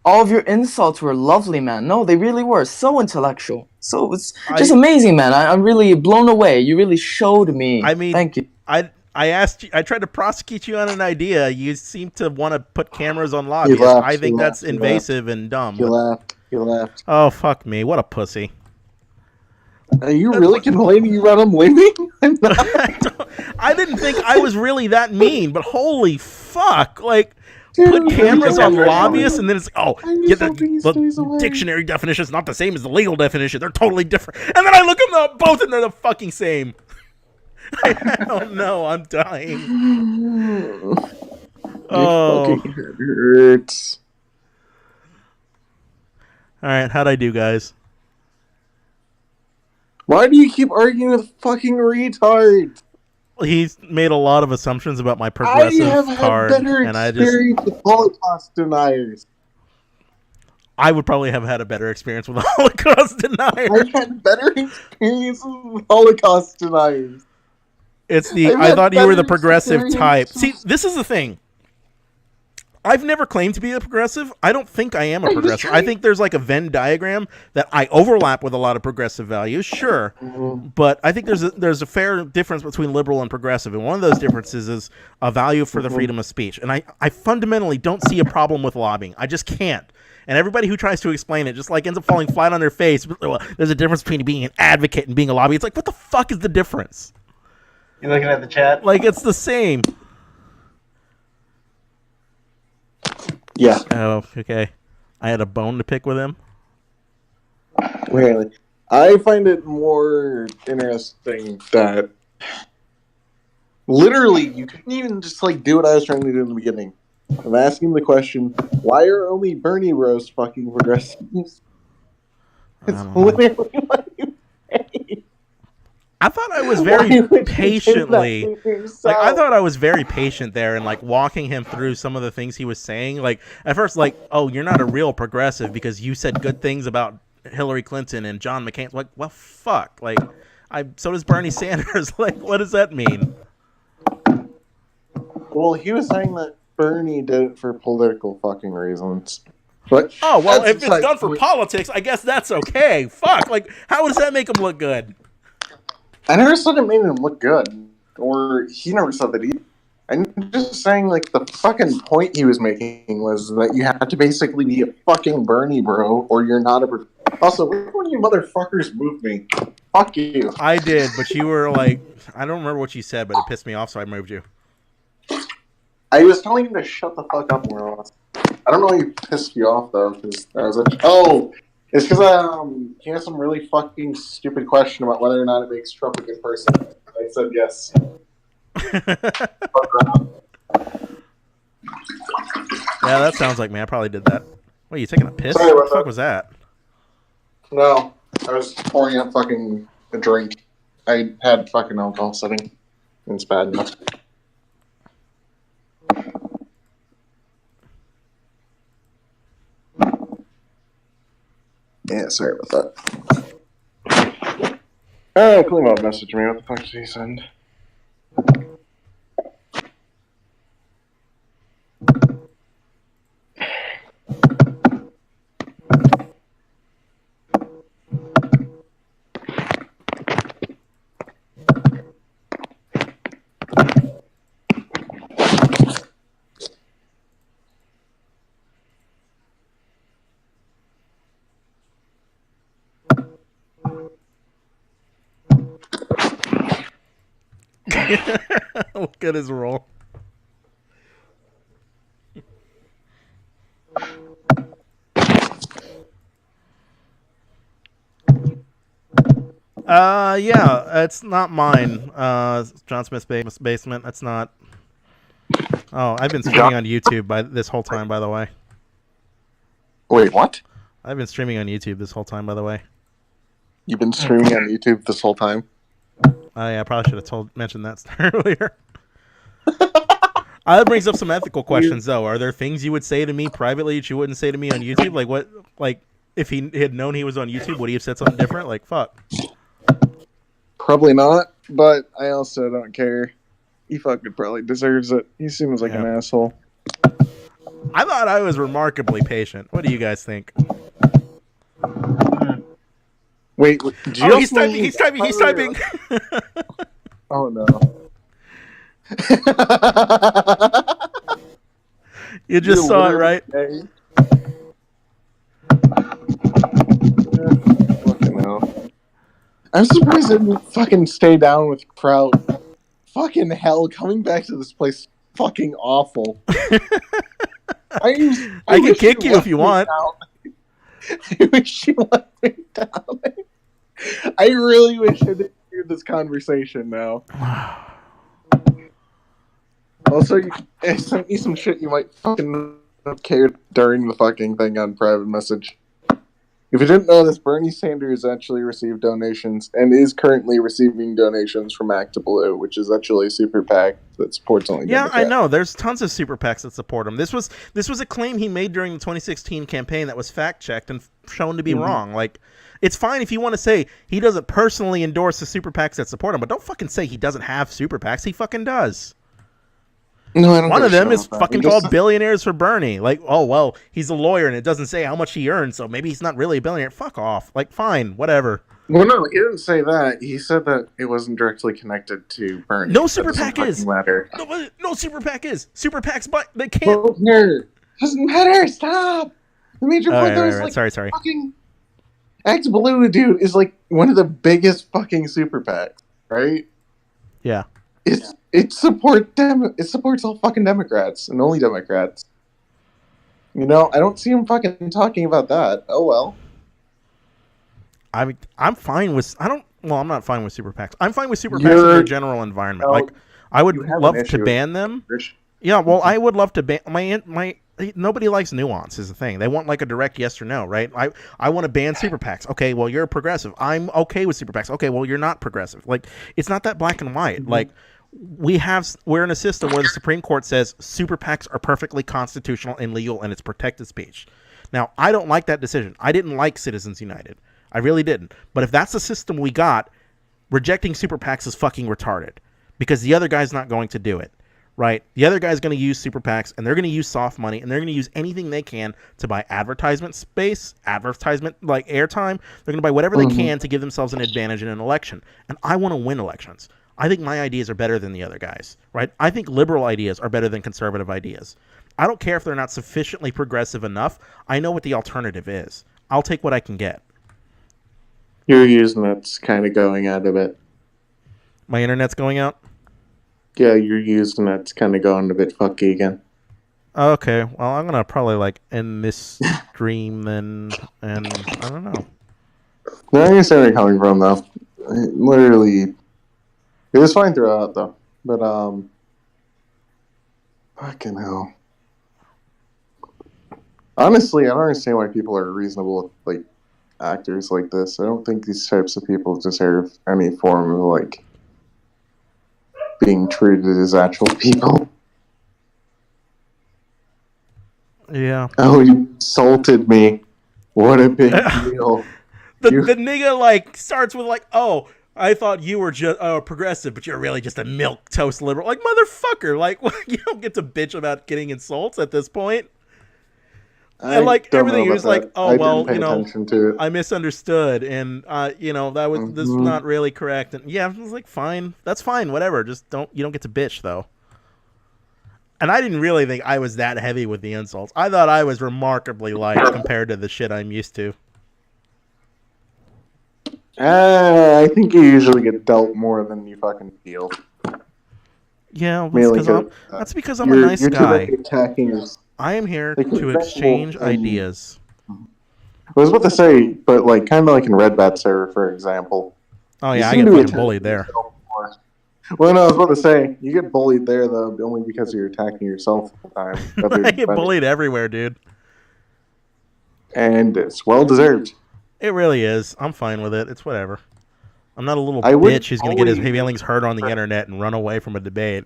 Speaker 1: All of your insults were lovely, man. No, they really were. So intellectual. So it's just
Speaker 2: I-
Speaker 1: amazing, man. I'm really blown away. You really showed me.
Speaker 2: I mean,
Speaker 1: Thank you.
Speaker 2: I asked you. I tried to prosecute you on an idea. You seem to want to put cameras on lobbyists.
Speaker 3: laughed,
Speaker 2: I think
Speaker 3: he
Speaker 2: that's
Speaker 3: laughed, he
Speaker 2: invasive and dumb.
Speaker 3: He laughed. He laughed.
Speaker 2: Oh fuck me! What a pussy.
Speaker 3: Are you really complaining about him leaving? I'm not.
Speaker 2: I didn't think I was really that mean, but holy fuck! Like,
Speaker 3: Dude,
Speaker 2: put cameras on
Speaker 3: I'm
Speaker 2: lobbyists, and then it's
Speaker 3: I'm
Speaker 2: yeah,
Speaker 3: just hoping he stays
Speaker 2: the
Speaker 3: away.
Speaker 2: dictionary definition is not the same as the legal definition. They're totally different. And then I look at them both, and they're the fucking same. I don't know. I'm dying. Oh,
Speaker 3: Your fucking head hurts.
Speaker 2: all right. How'd I do, guys?
Speaker 3: Why do you keep arguing with fucking retards?
Speaker 2: He's made a lot of assumptions about my
Speaker 3: I
Speaker 2: progressive
Speaker 3: have had
Speaker 2: card,
Speaker 3: better
Speaker 2: and
Speaker 3: experience with Holocaust deniers.
Speaker 2: I would probably have had a better experience with a Holocaust denier.
Speaker 3: I've had better experience with Holocaust deniers.
Speaker 2: It's the
Speaker 3: I've
Speaker 2: I
Speaker 3: had
Speaker 2: thought you were the
Speaker 3: better
Speaker 2: progressive type. See,
Speaker 3: experiences.
Speaker 2: this is the thing. I've never claimed to be a progressive. I don't think I am a
Speaker 3: just
Speaker 2: progressive. I
Speaker 3: trying-
Speaker 2: think there's like a Venn diagram that I overlap with a lot of progressive values, sure. But I think there's a fair difference between liberal and progressive. And one of those differences is a value for the freedom of speech. And I fundamentally don't see a problem with lobbying. I just can't. And everybody who tries to explain it just like ends up falling flat on their face. Well, there's a difference between being an advocate and being a lobby. It's like, what the fuck is the difference?
Speaker 4: You looking at the chat?
Speaker 2: Like, it's the same.
Speaker 3: Yeah,
Speaker 2: Oh, okay. I had a bone to pick with him.
Speaker 3: really. I find it more interesting that literally you couldn't even just like do what I was trying to do in the beginning. I'm asking the question, why are only Bernie bros fucking progressives?
Speaker 2: I
Speaker 3: It's
Speaker 2: don't know.
Speaker 3: literally what you say.
Speaker 2: I thought I was
Speaker 3: Why
Speaker 2: very
Speaker 3: would you do
Speaker 2: patiently.
Speaker 3: that to
Speaker 2: Like,
Speaker 3: yourself?
Speaker 2: I thought I was very patient there and like walking him through some of the things he was saying. Like at first, like, oh, you're not a real progressive because you said good things about Hillary Clinton and John McCain. Like, well, fuck. Like, so does Bernie Sanders. Like, what does that mean?
Speaker 3: Well, he was saying that Bernie did it for political fucking reasons. But
Speaker 2: Oh well,
Speaker 3: that's
Speaker 2: if it's
Speaker 3: like-
Speaker 2: done for politics, I guess that's okay. Fuck. Like, how does that make him look good?
Speaker 3: I never said it made him look good, or he never said that either. I'm just saying, like, the fucking point he was making was that you had to basically be a fucking Bernie bro, or you're not a. Also, which one of you motherfuckers moved me? Fuck you.
Speaker 2: I did, but you were like, I don't remember what you said, but it pissed me off, so I moved you.
Speaker 3: I was telling him to shut the fuck up more often. I don't know why you pissed you off though, because I was like, oh, it's because he had some really fucking stupid question about whether or not it makes Trump a good person. I said yes. Fuck around.
Speaker 2: Yeah, that sounds like me. I probably did that. Wait, you taking a piss?
Speaker 3: Sorry
Speaker 2: What
Speaker 3: about
Speaker 2: the fuck
Speaker 3: that.
Speaker 2: was that?
Speaker 3: No, I was pouring out fucking a drink. I had fucking alcohol sitting. It's bad enough. sorry about that. Oh, Klimo messaged me. What the fuck did he send?
Speaker 2: Look at his roll. Yeah, it's not mine. John Smith's basement. That's not. Oh, I've been streaming on YouTube this whole time, by the way.
Speaker 3: Wait, what?
Speaker 2: I've been streaming on YouTube this whole time, by the way.
Speaker 3: You've been streaming on YouTube this whole time?
Speaker 2: Yeah, I probably should have mentioned that earlier. That brings up some ethical questions, though. Are there things you would say to me privately that you wouldn't say to me on YouTube? Like what? Like if he had known he was on YouTube, would he have said something different? Like fuck.
Speaker 3: Probably not, but I also don't care. He fucking probably deserves it. He seems like an asshole.
Speaker 2: I thought I was remarkably patient. What do you guys think?
Speaker 3: Wait,
Speaker 2: he's typing. He's typing. He's typing.
Speaker 3: Oh no.
Speaker 2: You just saw it, right?
Speaker 3: Fucking hell. I'm surprised I didn't fucking stay down with Kraut. Fucking hell, coming back to this place is fucking awful. I
Speaker 2: can kick you if you want.
Speaker 3: I wish you left me down. I really wish I didn't hear this conversation now. Also, you sent me some shit you might fucking have cared during the fucking thing on private message. If you didn't know this, Bernie Sanders actually received donations and is currently receiving donations from Act to Blue, which is actually a super PAC that supports only Democrats.
Speaker 2: I know. There's tons of super PACs that support him. This was a claim he made during the 2016 campaign that was fact-checked and shown to be wrong. Like, it's fine if you want to say he doesn't personally endorse the super PACs that support him, but don't fucking say he doesn't have super PACs. He fucking does.
Speaker 3: No, I don't.
Speaker 2: One of them is fucking called Billionaires for Bernie. Like, oh, well, he's a lawyer and it doesn't say how much he earns, so maybe he's not really a billionaire. Fuck off. Like, fine, whatever.
Speaker 3: Well, no, he didn't say that. He said that it wasn't directly connected to Bernie.
Speaker 2: No super PAC is.
Speaker 3: Matter.
Speaker 2: No super PAC is. Super PACs, but they can't.
Speaker 3: Doesn't matter. Stop. The major point there is like
Speaker 2: sorry.
Speaker 3: Fucking Act to Blue, dude, is like one of the biggest fucking super PACs, right?
Speaker 2: Yeah.
Speaker 3: It supports all fucking Democrats and only Democrats. You know, I don't see him fucking talking about that. Oh well.
Speaker 2: I'm fine with I'm not fine with super PACs. I'm fine with super PACs in the general environment. Like I would love to ban them. Yeah, well, I would love to ban my nobody likes nuance is the thing. They want like a direct yes or no, right? I want to ban super PACs. Okay, well, you're a progressive. I'm okay with super PACs. Okay, well, you're not progressive. Like, it's not that black and white. Like, we're in a system where the Supreme Court says super PACs are perfectly constitutional and legal and it's protected speech. Now, I don't like that decision. I didn't like Citizens United. I really didn't. But if that's the system we got, rejecting super PACs is fucking retarded because the other guy's not going to do it. Right? The other guy's going to use super PACs, and they're going to use soft money, and they're going to use anything they can to buy advertisement space, like airtime. They're going to buy whatever they can to give themselves an advantage in an election. And I want to win elections. I think my ideas are better than the other guys. Right? I think liberal ideas are better than conservative ideas. I don't care if they're not sufficiently progressive enough. I know what the alternative is. I'll take what I can get.
Speaker 3: Your Usenet's kind of going out of it.
Speaker 2: My internet's going out?
Speaker 3: Yeah, your Usenet's kind of going a bit fucky again.
Speaker 2: Okay, well, I'm going to probably, like, end this stream then, and I don't know.
Speaker 3: No, I understand where you're coming from, though. Literally, it was fine throughout, though. But, fucking hell. Honestly, I don't understand why people are reasonable with, like, actors like this. I don't think these types of people deserve any form of, like, being treated as actual people.
Speaker 2: Yeah.
Speaker 3: Oh, you insulted me. What a big deal.
Speaker 2: The nigga like starts with like, oh, I thought you were just progressive, but you're really just a milk toast liberal. Like, motherfucker, like you don't get to bitch about getting insults at this point. And like everything, you're just like, oh well, you know, I misunderstood, and you know, that was this is not really correct. And yeah, I was like, fine, that's fine, whatever. Just you don't get to bitch though. And I didn't really think I was that heavy with the insults. I thought I was remarkably light compared to the shit I'm used to.
Speaker 3: I think you usually get dealt more than you fucking feel.
Speaker 2: Yeah, that's because I'm a nice guy. I am here to exchange ideas.
Speaker 3: I was about to say, but like kind of like in Red Bat server, for example.
Speaker 2: Oh yeah, I get fucking bullied there.
Speaker 3: Well, no, I was about to say, you get bullied there though, only because you're attacking yourself all the time.
Speaker 2: I get bullied everywhere, dude.
Speaker 3: And it's well deserved.
Speaker 2: It really is. I'm fine with it. It's whatever. I'm not a little bitch who's going to get his feelings hurt on the internet and run away from a debate.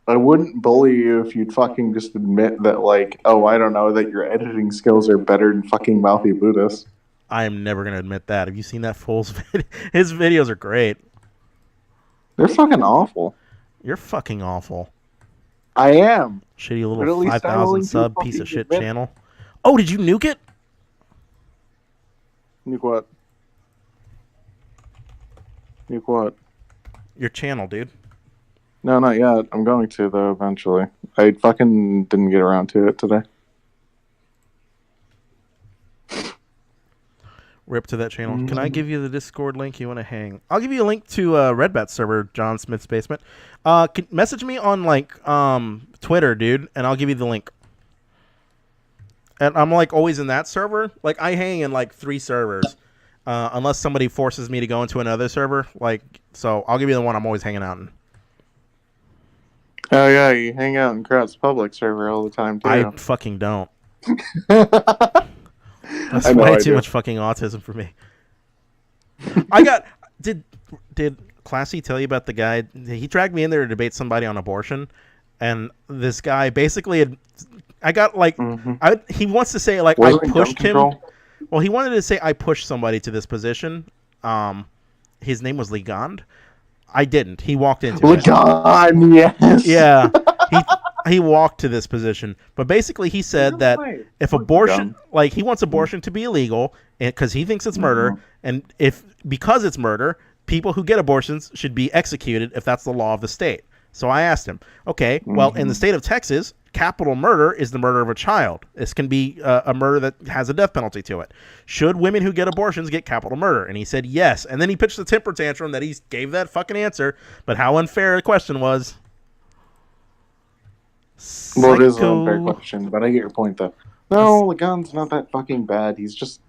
Speaker 3: I wouldn't bully you if you'd fucking just admit that, like, oh, I don't know, that your editing skills are better than fucking Mouthy Buddhist.
Speaker 2: I am never going to admit that. Have you seen that fool's video? His videos are great.
Speaker 3: They're fucking awful.
Speaker 2: You're fucking awful.
Speaker 3: I am.
Speaker 2: Shitty little 5,000 sub piece of shit channel. Oh, did you nuke it?
Speaker 3: Nuke what? Nuke what?
Speaker 2: Your channel, dude.
Speaker 3: No, not yet. I'm going to, though, eventually. I fucking didn't get around to it today.
Speaker 2: Rip to that channel. Can I give you the Discord link you want to hang? I'll give you a link to Red Bat server, John Smith's Basement. Message me on, like, Twitter, dude, and I'll give you the link. And I'm, like, always in that server. Like, I hang in, like, 3 servers. Unless somebody forces me to go into another server. Like, so I'll give you the one I'm always hanging out in.
Speaker 3: Oh, yeah, you hang out in Kraut's public server all the time, too.
Speaker 2: I fucking don't. That's way too much fucking autism for me. Did Classy tell you about the guy? He dragged me in there to debate somebody on abortion. And this guy basically I got like, he wants to say like I pushed him. Well, he wanted to say I pushed somebody to this position. His name was Ligand. I didn't. He walked into it.
Speaker 3: Ligand, yes.
Speaker 2: Yeah. He walked to this position. But basically he said that if abortion, like he wants abortion to be illegal because he thinks it's murder. And because it's murder, people who get abortions should be executed if that's the law of the state. So I asked him, okay, well, in the state of Texas, capital murder is the murder of a child. This can be a murder that has a death penalty to it. Should women who get abortions get capital murder? And he said yes. And then he pitched the temper tantrum that he gave that fucking answer. But how unfair the question was.
Speaker 3: Well, it is an unfair question, but I get your point, though. No, Ligand's not that fucking bad. He's just,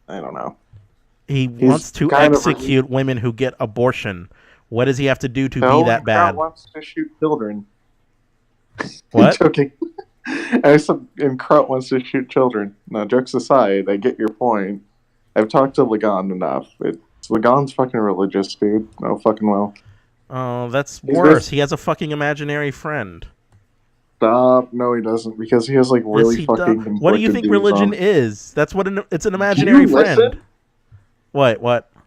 Speaker 3: I don't know.
Speaker 2: He wants to execute women who get abortion. What does he have to do to be that bad?
Speaker 3: Kraut wants to shoot children.
Speaker 2: What?
Speaker 3: I'm joking. I said, and Kraut wants to shoot children. Now, jokes aside, I get your point. I've talked to Ligand enough. Ligand's fucking religious, dude. No fucking well.
Speaker 2: Oh, that's worse. He has a fucking imaginary friend.
Speaker 3: Stop. No, he doesn't, because he has like really fucking.
Speaker 2: What do you think religion is? That's what it's an imaginary friend. Listen? What?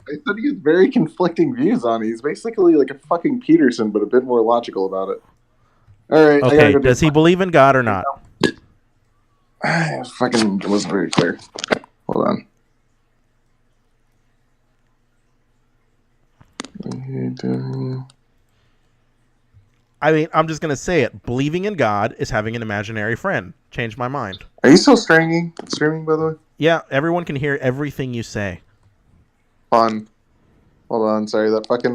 Speaker 3: I said he has very conflicting views on it. He's basically like a fucking Peterson, but a bit more logical about it. All right.
Speaker 2: Okay. Does he believe in God or not?
Speaker 3: Fucking wasn't very clear. Hold on.
Speaker 2: I mean, I'm just gonna say it. Believing in God is having an imaginary friend. Changed my mind.
Speaker 3: Are you still streaming? By the way.
Speaker 2: Yeah. Everyone can hear everything you say.
Speaker 3: Fun. Hold on. Sorry, that fucking